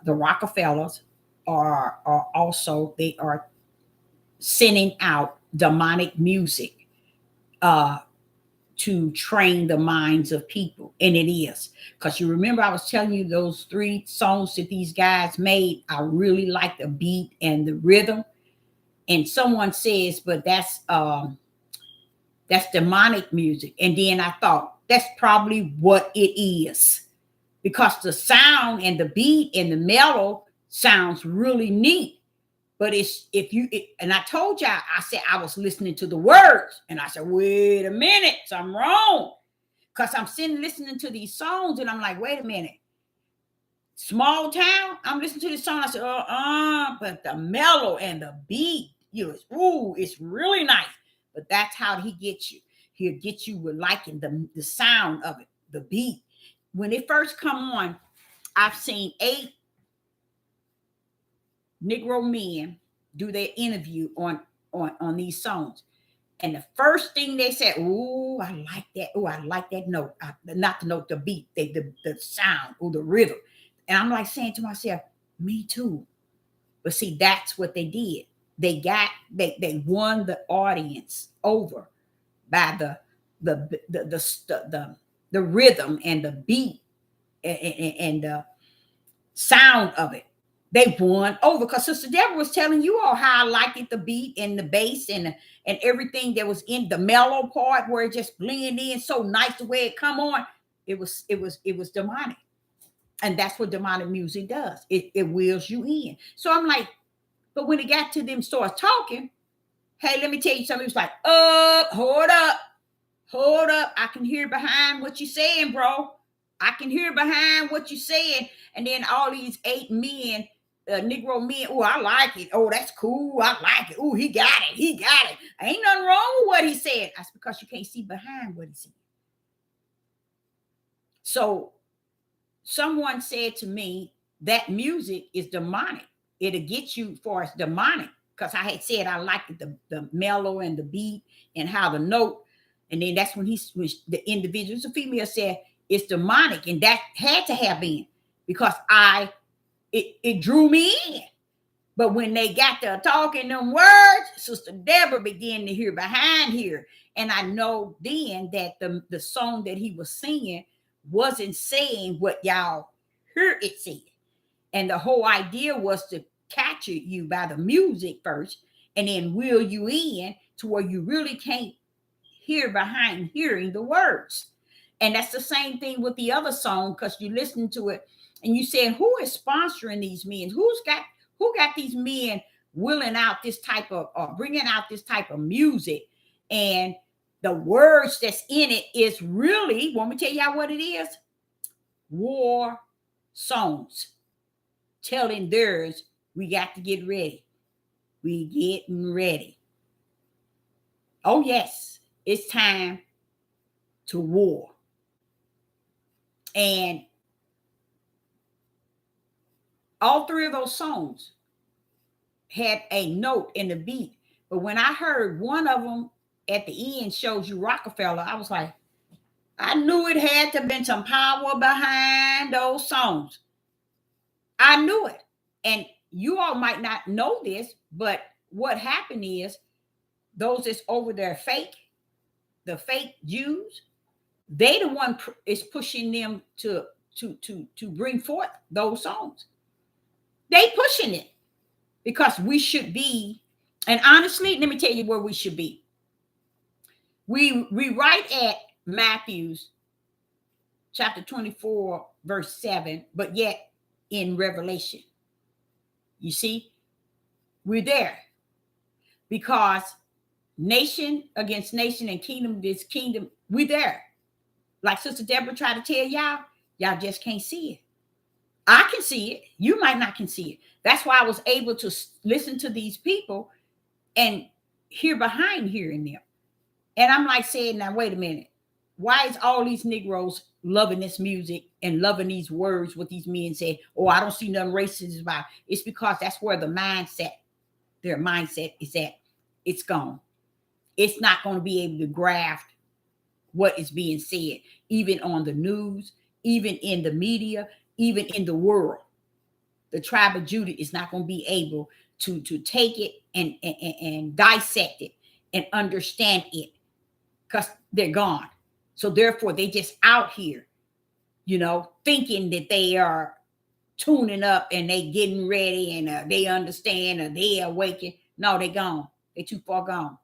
Speaker 1: Rockefellers are also, they are sending out demonic music to train the minds of people. And it is, because you remember I was telling you those 3 songs that these guys made, I really like the beat and the rhythm. And someone says, but that's demonic music. And then I thought, that's probably what it is, because the sound and the beat and the mellow sounds really neat. But it's, and I told y'all, I said I was listening to the words, and I said, wait a minute, something wrong. Because I'm sitting listening to these songs, and I'm like, wait a minute. Small town, I'm listening to this song. I said, but the mellow and the beat, it's really nice. But that's how he gets you. He'll get you with liking the sound of it, the beat. When it first come on, I've seen 8 Negro men do their interview on these songs. And the first thing they said, "Oh, I like that. Oh, I like that note. Not the note, the beat, the sound, or the rhythm." And I'm like saying to myself, "Me too." But see, that's what they did. They won the audience over by the rhythm and the beat and the sound of it. They won over, because Sister Deborah was telling you all how I liked it, the beat and the bass and everything that was in the mellow part, where it just blended in so nice the way it come on. It was demonic. And that's what demonic music does. It wheels you in. So I'm like, but when it got to them starts talking, hey, let me tell you something. It was like, hold up. I can hear behind what you're saying, bro. I can hear behind what you're saying. And then all these 8 men, Negro men, oh, I like it. Oh, that's cool. I like it. Oh, he got it. Ain't nothing wrong with what he said. That's because you can't see behind what he said. So someone said to me that music is demonic. It'll get you for as demonic, because I had said I liked the mellow and the beat and how the note. And then that's when the individual, the female, said it's demonic, and that had to have been because it drew me in. But when they got to talking them words, Sister Deborah began to hear behind here, and I know then that the song that he was singing wasn't saying what y'all heard it saying, and the whole idea was to capture you by the music first, and then wheel you in to where you really can't hear behind hearing the words. And that's the same thing with the other song, because you listen to it And you said, who is sponsoring these men? Who got these men willing out this type of, or bringing out this type of music? And the words that's in it is really, want me to tell y'all what it is? War songs, telling theirs, we got to get ready. We getting ready. Oh yes, it's time to war. And all three of those songs had a note in the beat. But when I heard one of them at the end shows you Rockefeller, I was like, I knew it had to have been some power behind those songs. I knew it. And you all might not know this, but what happened is those that's over there the fake Jews, they the one is pushing them to bring forth those songs. They pushing it because we should be, and honestly, let me tell you where we should be. We right at Matthew's chapter 24, verse 7, but yet in Revelation. You see, we're there because nation against nation and kingdom against kingdom, we're there. Like Sister Deborah tried to tell y'all just can't see it. I can see it. You might not can see it. That's why I was able to listen to these people and hear behind hearing them. And I'm like saying, now, wait a minute. Why is all these Negroes loving this music and loving these words, what these men say? Oh, I don't see nothing racist about it. It's because that's where their mindset is at. It's gone. It's not going to be able to graft what is being said, even on the news, even in the media, even in the world. The tribe of Judah is not going to be able to take it and dissect it and understand it because they're gone. So therefore, they just out here, thinking that they are tuning up and they getting ready and they understand or they awaken. No, they gone. They too far gone.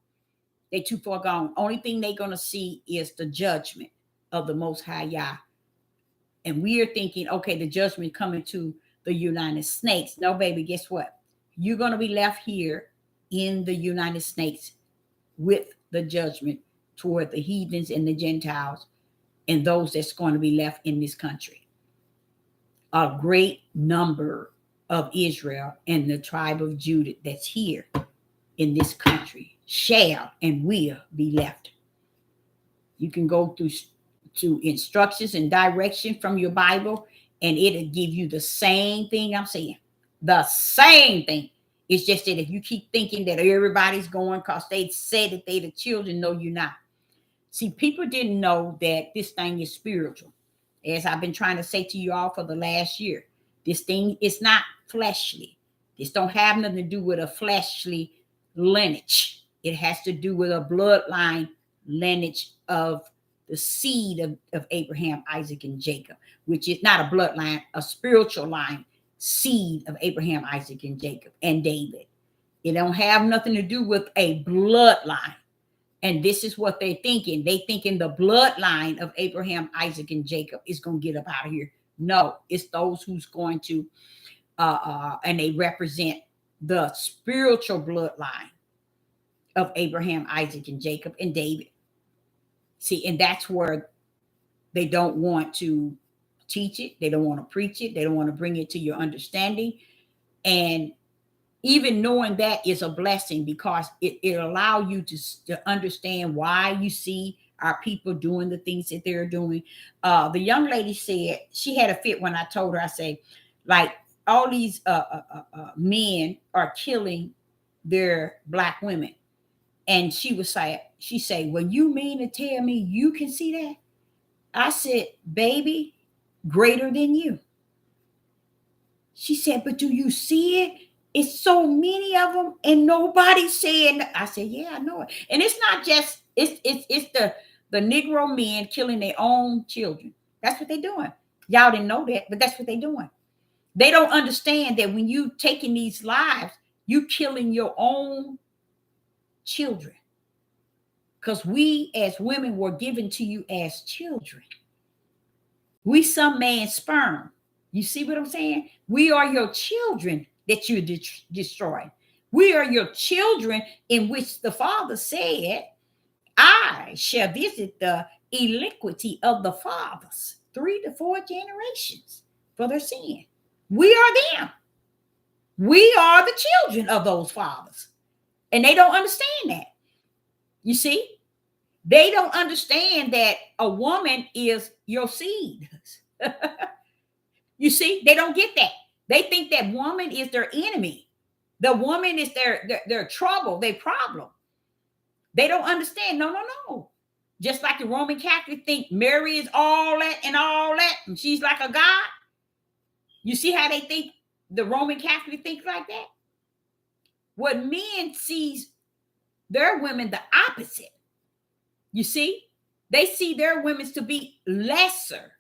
Speaker 1: They too far gone. Only thing they're going to see is the judgment of the Most High Yah. And we are thinking, okay, the judgment coming to the United States. No, baby, guess what? You're going to be left here in the United States with the judgment toward the heathens and the Gentiles and those that's going to be left in this country. A great number of Israel and the tribe of Judah that's here in this country shall and will be left. You can go through to instructions and direction from your Bible, and it'll give you the same thing I'm saying. The same thing. It's just that if you keep thinking that everybody's going because they said that they the children, no, you're not. See, people didn't know that this thing is spiritual. As I've been trying to say to you all for the last year, this thing is not fleshly. This don't have nothing to do with a fleshly lineage. It has to do with a bloodline lineage of the seed of Abraham, Isaac, and Jacob, which is not a bloodline, a spiritual line, seed of Abraham, Isaac, and Jacob, and David. It don't have nothing to do with a bloodline. And this is what they're thinking. They thinking the bloodline of Abraham, Isaac, and Jacob is going to get up out of here. No, it's those who's going to, and they represent the spiritual bloodline of Abraham, Isaac, and Jacob, and David. See, and that's where they don't want to teach it. They don't want to preach it. They don't want to bring it to your understanding. And even knowing that is a blessing because it allows you to understand why you see our people doing the things that they're doing. The young lady said she had a fit when I told her, I say, like, all these men are killing their Black women. And she said, well, you mean to tell me you can see that? I said, baby, greater than you. She said, but do you see it? It's so many of them and nobody's saying. I said, yeah, I know it. And it's not just, it's the Negro men killing their own children. That's what they're doing. Y'all didn't know that, but that's what they're doing. They don't understand that when you taking these lives, you killing your own children. Because we as women were given to you as children. We some man's sperm. You see what I'm saying? We are your children that you destroy. We are your children in which the Father said, I shall visit the iniquity of the fathers, 3 to 4 generations for their sin. We are them. We are the children of those fathers. And they don't understand that. You see? They don't understand that a woman is your seed. You see? They don't get that. They think that woman is their enemy. The woman is their trouble, their problem. They don't understand. No, no, no. Just like the Roman Catholic think Mary is all that and all that, and she's like a god. You see how they think? The Roman Catholic thinks like that. What men sees their women the opposite. You see, they see their women to be lesser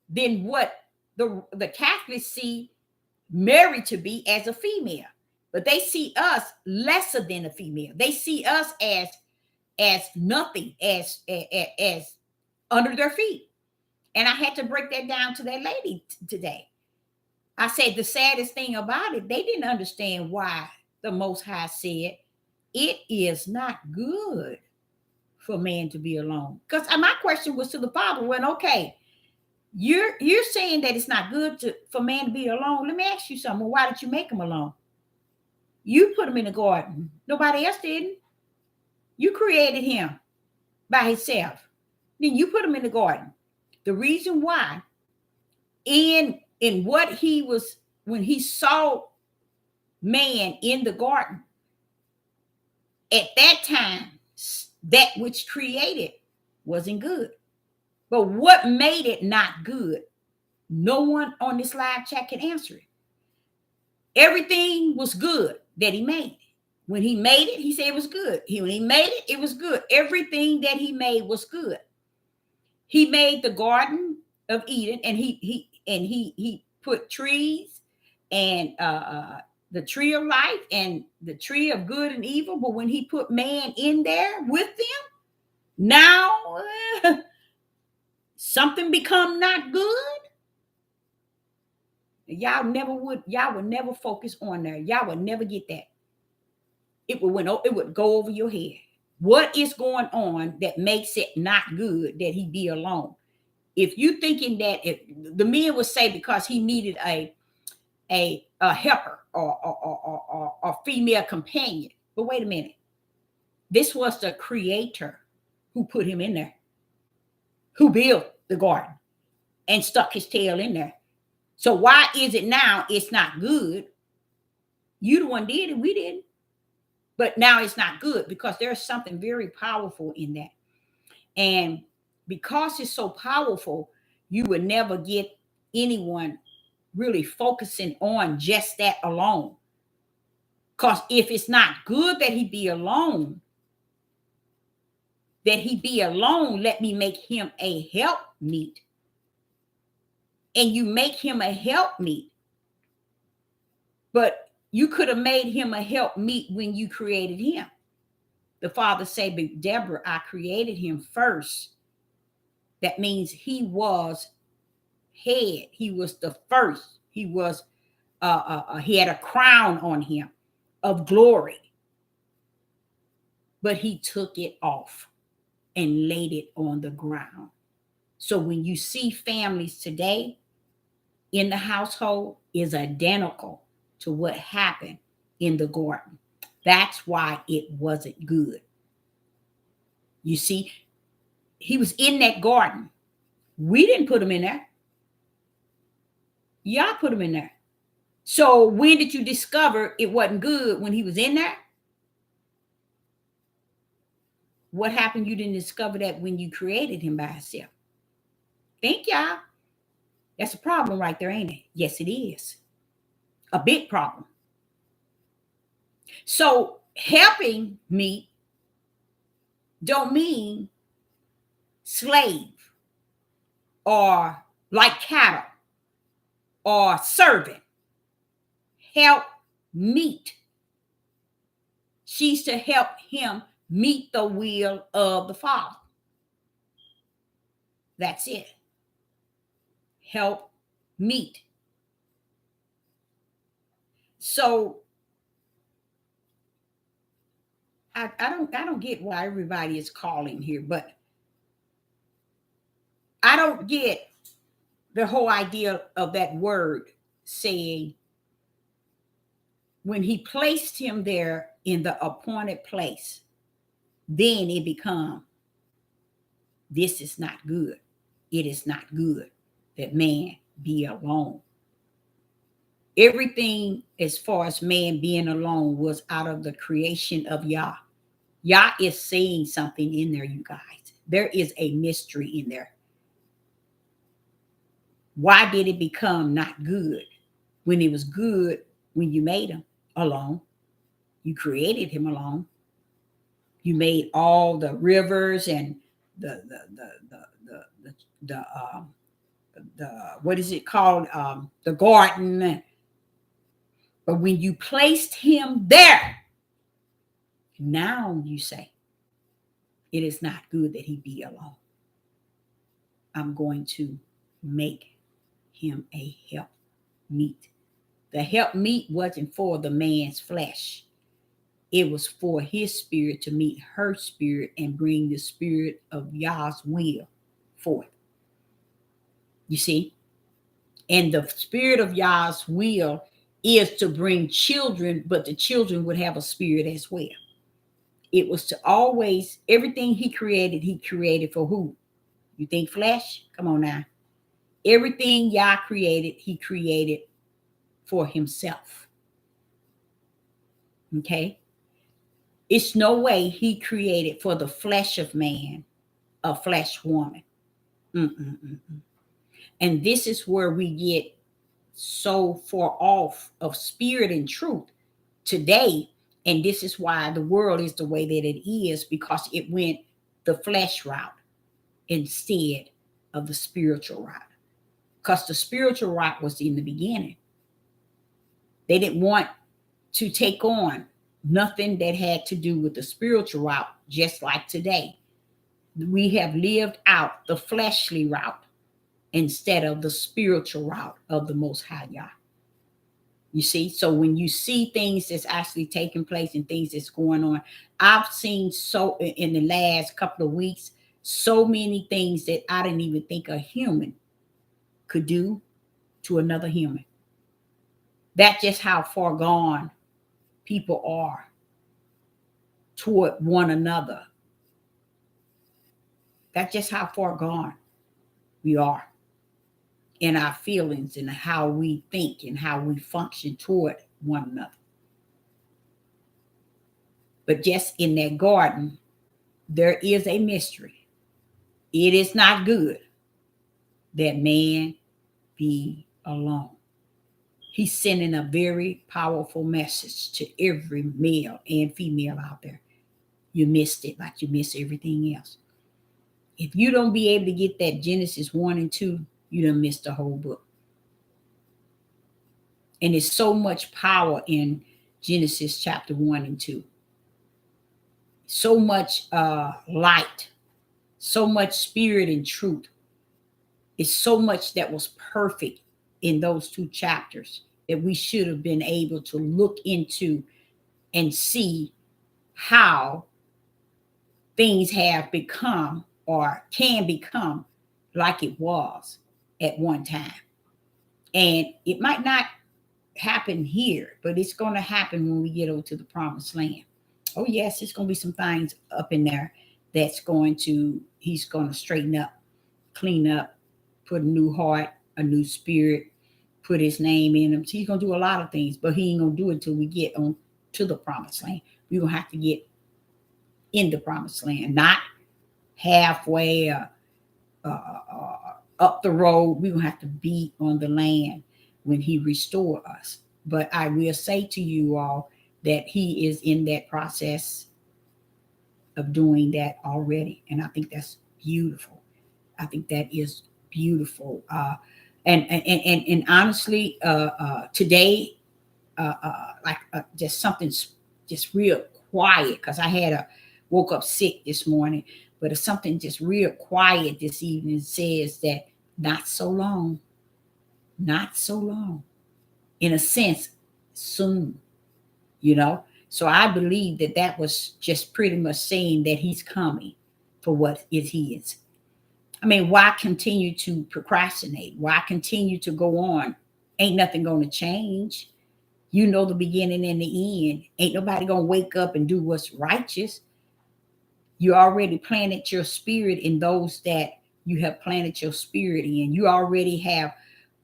Speaker 1: than what the Catholics see Mary to be as a female. But they see us lesser than a female. They see us as nothing, as under their feet. And I had to break that down to that lady today. I said the saddest thing about it, they didn't understand why the Most High said it is not good for man to be alone. Because my question was to the Father, when okay, you're saying that it's not good for man to be alone. Let me ask you something. Why did you make him alone? You put him in the garden. Nobody else didn't. You created him by himself. Then you put him in the garden. The reason why, in what he was, when he saw man in the garden, at that time, that which created wasn't good. But what made it not good? No one on this live chat can answer it. Everything was good that he made. When he made it, he said it was good. When he made it, it was good. Everything that he made was good. He made the Garden of Eden, and he put trees and the tree of life and the tree of good and evil. But when he put man in there with them, now something become not good. Y'all would never focus on there. Y'all would never get that. It would go over your head. What is going on that makes it not good that he be alone? If you thinking that, if the men would say because he needed a helper or a female companion. But wait a minute. This was the creator who put him in there, who built the garden and stuck his tail in there. So why is it now it's not good? You the one did it, we didn't. But now it's not good because there's something very powerful in that. And because it's so powerful, you would never get anyone really focusing on just that alone. Because if it's not good that he be alone, let me make him a helpmeet. And you make him a helpmeet. But you could have made him a helpmeet when you created him. The Father said, but Deborah, I created him first. That means he was head. He was the first. He was he had a crown on him of glory. But he took it off and laid it on the ground. So when you see families today in the household is identical to what happened in the garden. That's why it wasn't good. You see, he was in that garden. We didn't put him in there. Y'all put him in there. So when did you discover it wasn't good when he was in there? What happened? You didn't discover that when you created him by himself. Think y'all. That's a problem right there, ain't it? Yes, it is. A big problem. So helping me don't mean slave or like cattle or servant. Help meet. She's to help him meet the will of the Father. That's it. Help meat. So I don't get why everybody is calling here, but I don't get the whole idea of that word saying when he placed him there in the appointed place, then it become, this is not good. It is not good that man be alone. Everything as far as man being alone was out of the creation of Yah. Yah is saying something in there, you guys. There is a mystery in there. Why did it become not good when it was good when you made him alone? You created him alone. You made all the rivers and the what is it called, the garden. But when you placed him there, now you say it is not good that he be alone. I'm going to make him a help meet. The help meet wasn't for the man's flesh. It was for his spirit to meet her spirit and bring the spirit of Yah's will forth. You see? And the spirit of Yah's will is to bring children, but the children would have a spirit as well. It was to always, everything he created for who? You think flesh? Come on now. Everything Yah created, he created for himself. Okay? It's no way he created for the flesh of man, a flesh woman. And this is where we get so far off of spirit and truth today. And this is why the world is the way that it is, because it went the flesh route instead of the spiritual route. Because the spiritual route was in the beginning. They didn't want to take on nothing that had to do with the spiritual route, just like today. We have lived out the fleshly route instead of the spiritual route of the Most High Yah. You see? So when you see things that's actually taking place and things that's going on, I've seen so in the last couple of weeks, so many things that I didn't even think a human could do to another human. That's just how far gone people are toward one another. That's just how far gone we are in our feelings and how we think and how we function toward one another. But just in that garden, there is a mystery. It is not good that man be alone. He's sending a very powerful message to every male and female out there. You missed it like you miss everything else. If you don't be able to get that Genesis 1 and 2, you done missed the whole book. And there's so much power in Genesis chapter 1 and 2. So much light, so much spirit and truth. It's so much that was perfect in those 2 chapters that we should have been able to look into and see how things have become or can become like it was at one time. And it might not happen here, but it's going to happen when we get over to the promised land. Oh yes, it's going to be some things up in there he's going to straighten up, clean up, put a new heart, a new spirit, put his name in him. So he's going to do a lot of things, but he ain't going to do it until we get on to the promised land. We're going to have to get in the promised land, not halfway up the road. We're going to have to be on the land when he restore us. But I will say to you all that he is in that process of doing that already. And I think that's beautiful. I think that is beautiful. And honestly, today, just something just real quiet, because I woke up sick this morning, but it's something just real quiet this evening says that not so long, not so long. In a sense, soon, you know. So I believe that that was just pretty much saying that he's coming for what is his. I mean, why continue to procrastinate? Why continue to go on? Ain't nothing going to change. You know the beginning and the end. Ain't nobody going to wake up and do what's righteous. You already planted your spirit in those that you have planted your spirit in. You already have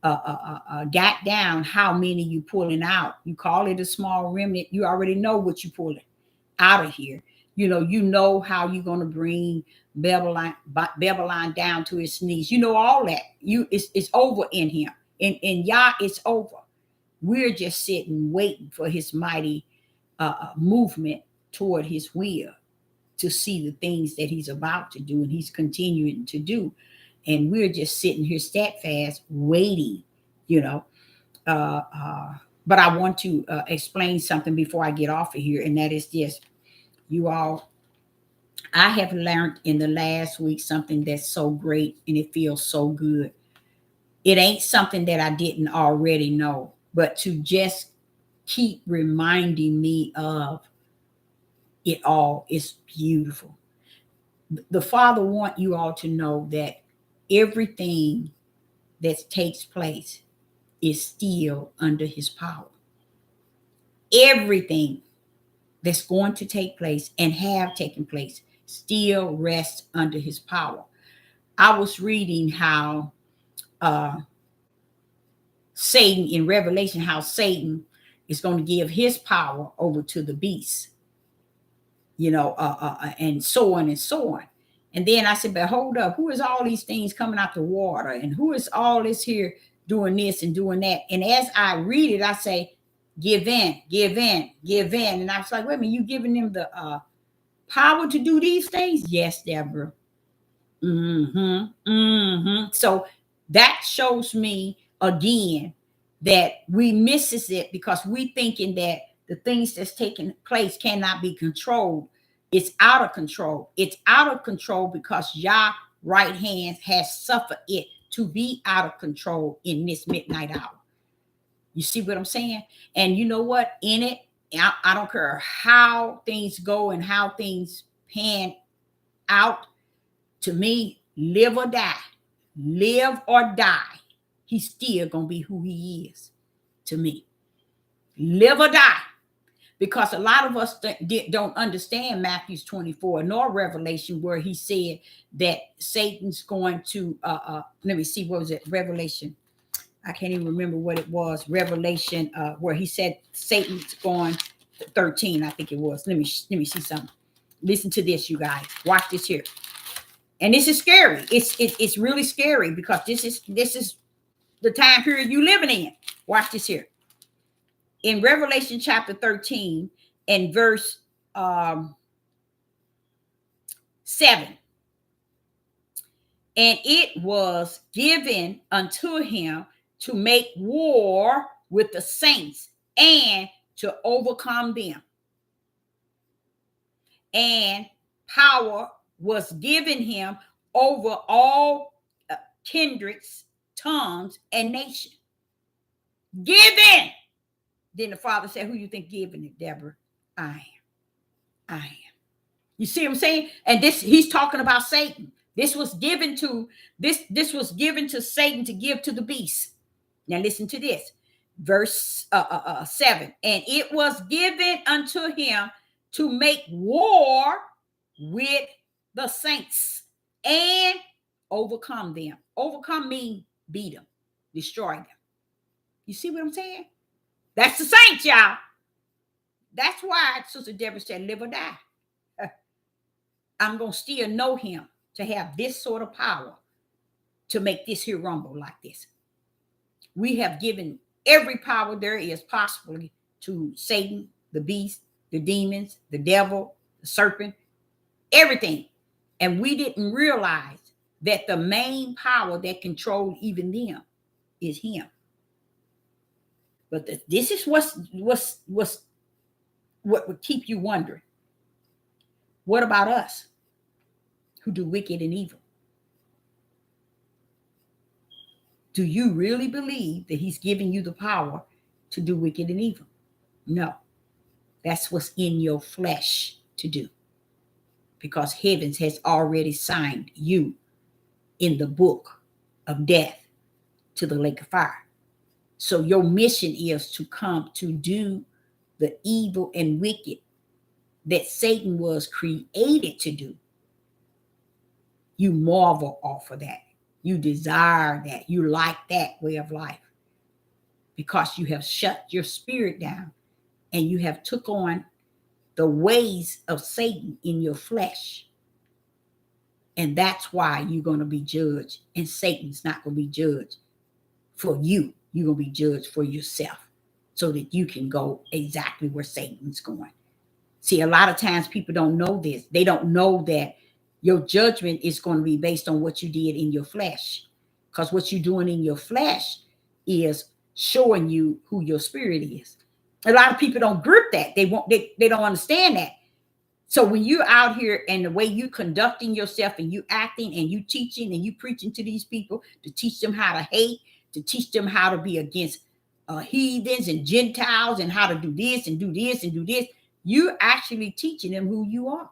Speaker 1: got down how many you pulling out. You call it a small remnant. You already know what you pulling out of here. You know how you're going to bring Babylon down to its knees. You know all that. It's over in him. In Yah, it's over. We're just sitting waiting for his mighty movement toward his will, to see the things that he's about to do and he's continuing to do. And we're just sitting here steadfast waiting, you know. Uh, uh, but I want to explain something before I get off of here, and that is this. You all, I have learned in the last week something that's so great and it feels so good. It ain't something that I didn't already know, but to just keep reminding me of it all is beautiful. The Father want you all to know that everything that takes place is still under his power. Everything that's going to take place and have taken place still rests under his power. I was reading how Satan, in Revelation, how Satan is going to give his power over to the beast, and so on and so on. And then I said, but hold up, who is all these things coming out the water? And who is all this here doing this and doing that? And as I read it, I say, give in, give in, give in. And I was like, wait a minute, you giving them the power to do these things? Yes, Deborah. So that shows me again that we misses it because we thinking that the things that's taking place cannot be controlled. It's out of control. It's out of control because Yah right hand has suffered it to be out of control in this midnight hour. You see what I'm saying? And you know what? In it, I don't care how things go and how things pan out. To me, live or die, he's still gonna be who he is to me. Live or die. Because a lot of us don't understand Matthew 24 nor Revelation, where he said that Satan's going to let me see, what was it? Revelation. I can't even remember what it was. Revelation, where he said Satan's going 13, I think it was. Let me see something. Listen to this, you guys. Watch this here. And this is scary. It's really scary because this is the time period you living in. Watch this here. In Revelation chapter 13 and verse 7. And it was given unto him to make war with the saints and to overcome them. And power was given him over all kindreds, tongues, and nations. Given. Then the Father said, who you think giving it, Deborah? I am. You see what I'm saying? And this, he's talking about Satan. This was given to Satan to give to the beast. Now listen to this. Verse 7. And it was given unto him to make war with the saints and overcome them. Overcome means beat them, destroy them. You see what I'm saying? That's the saints, y'all. That's why Sister Deborah said, live or die. I'm going to still know him to have this sort of power to make this here rumble like this. We have given every power there is possibly to Satan, the beast, the demons, the devil, the serpent, everything. And we didn't realize that the main power that controlled even them is him. But this is what would keep you wondering. What about us who do wicked and evil? Do you really believe that he's giving you the power to do wicked and evil? No. That's what's in your flesh to do. Because heavens has already signed you in the book of death to the lake of fire. So your mission is to come to do the evil and wicked that Satan was created to do. You marvel off of that. You desire that. You like that way of life because you have shut your spirit down and you have took on the ways of Satan in your flesh. And that's why you're going to be judged. And Satan's not going to be judged for you. You're going to be judged for yourself so that you can go exactly where Satan's going. See, a lot of times people don't know this. They don't know that your judgment is going to be based on what you did in your flesh. Because what you're doing in your flesh is showing you who your spirit is. A lot of people don't grip that. They don't understand that. So when you're out here and the way you conducting yourself and you acting and you teaching and you preaching to these people to teach them how to hate, to teach them how to be against heathens and Gentiles and how to do this and do this and do this, you're actually teaching them who you are.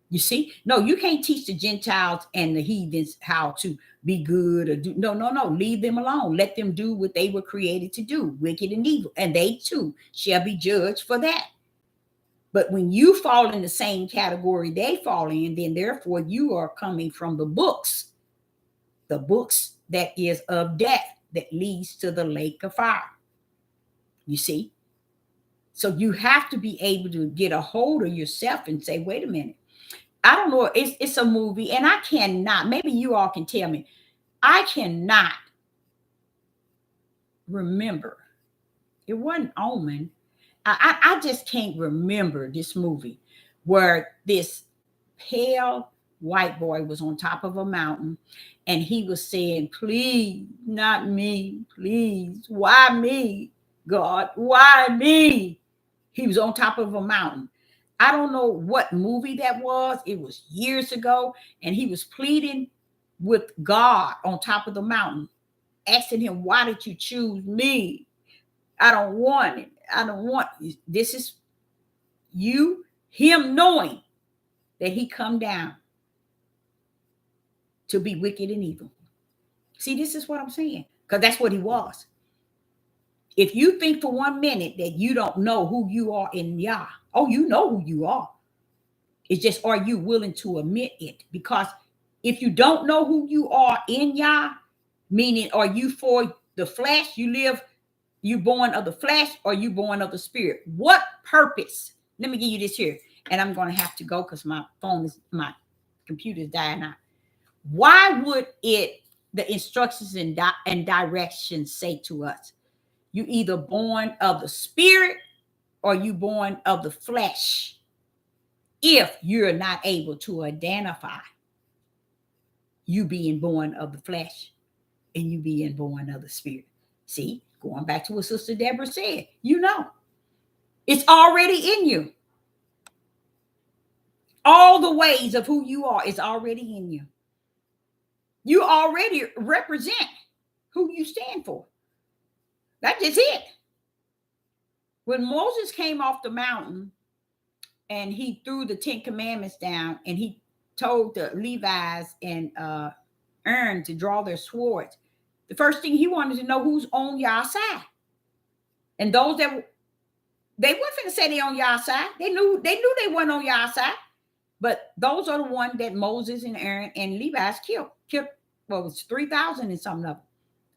Speaker 1: You see? No, you can't teach the Gentiles and the heathens how to be good or do. No. Leave them alone. Let them do what they were created to do, wicked and evil. And they too shall be judged for that. But when you fall in the same category they fall in, then therefore you are coming from the books that is of death that leads to the lake of fire. You see? So you have to be able to get a hold of yourself and say, wait a minute. I don't know. It's a movie and I cannot, maybe you all can tell me, I cannot remember. It wasn't Omen. I just can't remember this movie where this pale white boy was on top of a mountain and he was saying, please, not me, please. Why me, God? Why me? He was on top of a mountain. I don't know what movie that was. It was years ago. And he was pleading with God on top of the mountain, asking him, why did you choose me? I don't want it. I don't want this. Is you, him knowing that he come down to be wicked and evil. See, this is what I'm saying. Because that's what he was. If you think for 1 minute that you don't know who you are in Yah, oh, you know who you are. It's just, are you willing to admit it? Because if you don't know who you are in Yah, meaning are you for the flesh, you born of the flesh, or you born of the spirit? What purpose? Let me give you this here. And I'm going to have to go because my computer is dying out. Why would the instructions and directions say to us, you either born of the spirit or you born of the flesh, if you're not able to identify you being born of the flesh and you being born of the spirit? See, going back to what Sister Deborah said, it's already in you. All the ways of who you are is already in you. You already represent who you stand for. That's just it. When Moses came off the mountain and he threw the 10 commandments down and he told the Levites and Aaron to draw their swords, the first thing he wanted to know who's on your side. And those that they weren't going to say they on your side. They knew they weren't on your side. But those are the ones that Moses and Aaron and Levi's killed. Well, it was 3,000 and something of them.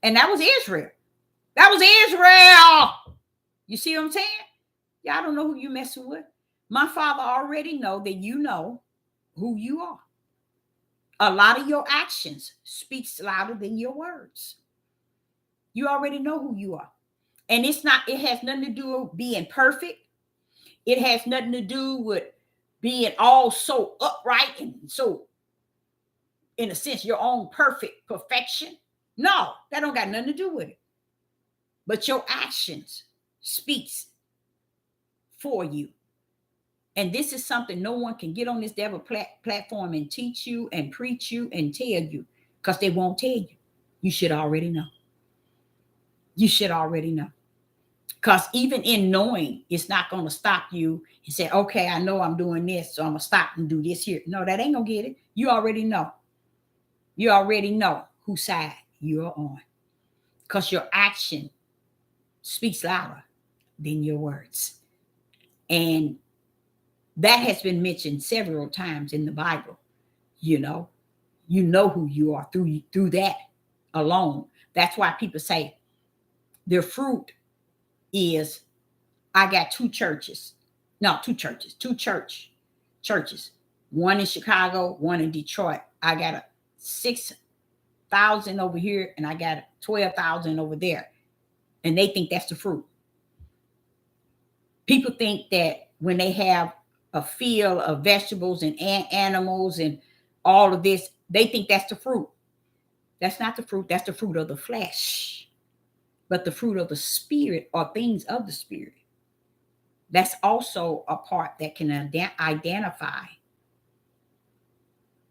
Speaker 1: And that was Israel. That was Israel. You see what I'm saying? Y'all don't know who you messing with. My Father already know that you know who you are. A lot of your actions speaks louder than your words. You already know who you are. And it has nothing to do with being perfect. It has nothing to do with being all so upright and so, in a sense, your own perfection. No, that don't got nothing to do with it. But your actions speaks for you. And this is something no one can get on this devil platform and teach you and preach you and tell you, because they won't tell you. You should already know. You should already know. Because even in knowing, it's not going to stop you and say, okay, I know I'm doing this, so I'm going to stop and do this here. No, that ain't going to get it. You already know. You already know whose side you're on. Because your action speaks louder than your words. And that has been mentioned several times in the Bible. You know who you are through that alone. That's why people say their fruit is, I got two churches. Churches. One in Chicago, one in Detroit. I got a 6,000 over here, and I got a 12,000 over there. And they think that's the fruit. People think that when they have a field of vegetables and animals and all of this, they think that's the fruit. That's not the fruit. That's the fruit of the flesh. But the fruit of the spirit are things of the spirit. That's also a part that can identify.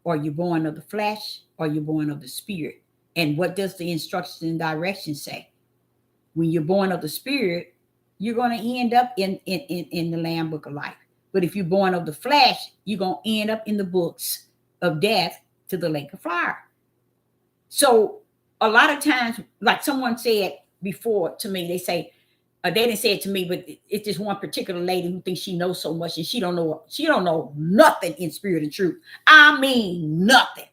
Speaker 1: Are you born of the flesh or you're born of the spirit? And what does the instructions and directions say? When you're born of the spirit, you're going to end up in the Lamb Book of Life. But if you're born of the flesh, you're going to end up in the books of death to the lake of fire. So a lot of times, like someone said before to me, they say, they didn't say it to me, but it's this one particular lady who thinks she knows so much and she don't know nothing in spirit and truth. I mean, nothing.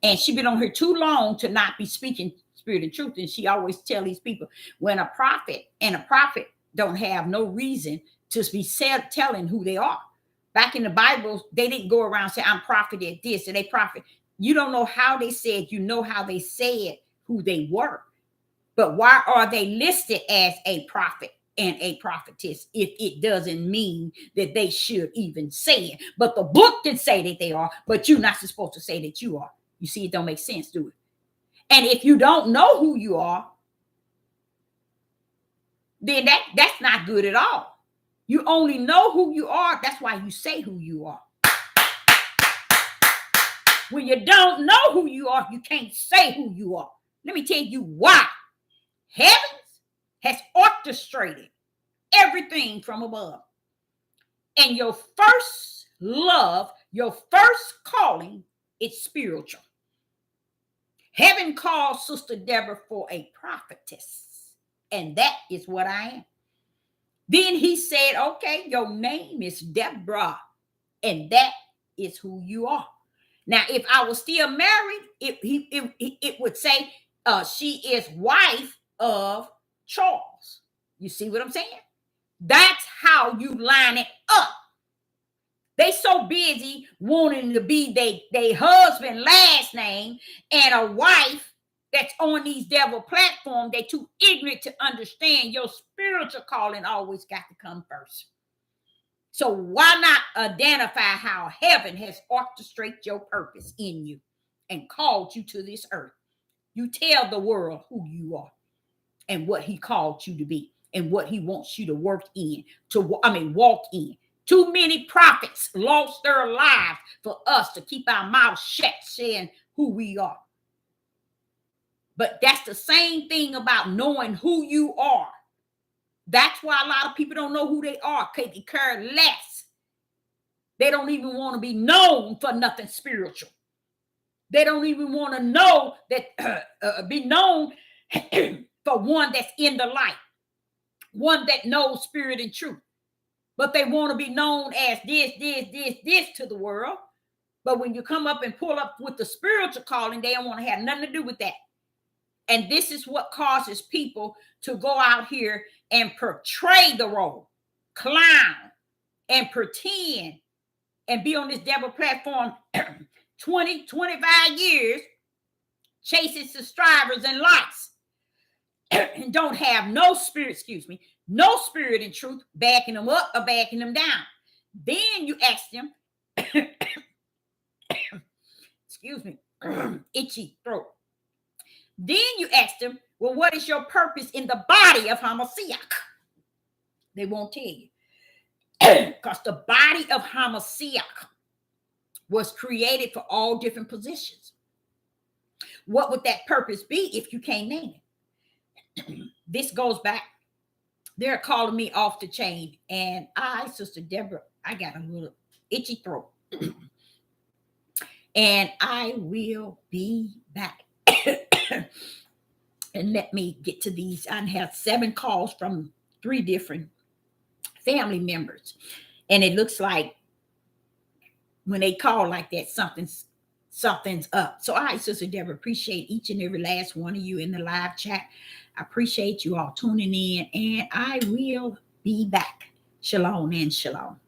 Speaker 1: And she been on here too long to not be speaking spirit and truth. And she always tell these people, when a prophet don't have no reason to be telling who they are. Back in the Bible, they didn't go around and say, I'm prophet at this and they prophet. You don't know how they said, you know how they said who they were. But why are they listed as a prophet and a prophetess if it doesn't mean that they should even say it? But the book did say that they are, but you're not supposed to say that you are. You see, it don't make sense, do it? And if you don't know who you are, then that's not good at all. You only know who you are. That's why you say who you are. When you don't know who you are, you can't say who you are. Let me tell you why. Heaven has orchestrated everything from above. And your first love, your first calling, it's spiritual. Heaven called Sister Deborah for a prophetess. And that is what I am. Then he said, okay, your name is Deborah. And that is who you are. Now, if I was still married, it would say she is wife of Charles. You see what I'm saying? That's how you line it up. They so busy wanting to be they husband last name and a wife that's on these devil platforms. They too ignorant to understand your spiritual calling always got to come first. So why not identify how heaven has orchestrated your purpose in you and called you to this earth? You tell the world who you are and what he called you to be and what he wants you to walk in. Too many prophets lost their lives for us to keep our mouths shut saying who we are. But that's the same thing about knowing who you are. That's why a lot of people don't know who they are because they care less. They don't even want to be known for nothing spiritual. They don't even want to know that be known for one that's in the light, one that knows spirit and truth. But they want to be known as this to the world. But when you come up and pull up with the spiritual calling, they don't want to have nothing to do with that. And this is what causes people to go out here and portray the role, clown, and pretend and be on this devil platform 20, 25 years, chasing subscribers and likes, and don't have no spirit in truth, backing them up or backing them down. Then you ask them, itchy throat. Then you ask them, well, what is your purpose in the body of Hamashiach? They won't tell you. Because the body of Hamashiach was created for all different positions. What would that purpose be if you can't name it? This goes back. They're calling me off the chain. And Sister Deborah, I got a little itchy throat. And I will be back. And let me get to these. I had 7 calls from 3 different family members. And it looks like when they call like that, something's up. So I, Sister Deborah, appreciate each and every last one of you in the live chat. I appreciate you all tuning in, and I will be back. Shalom and shalom.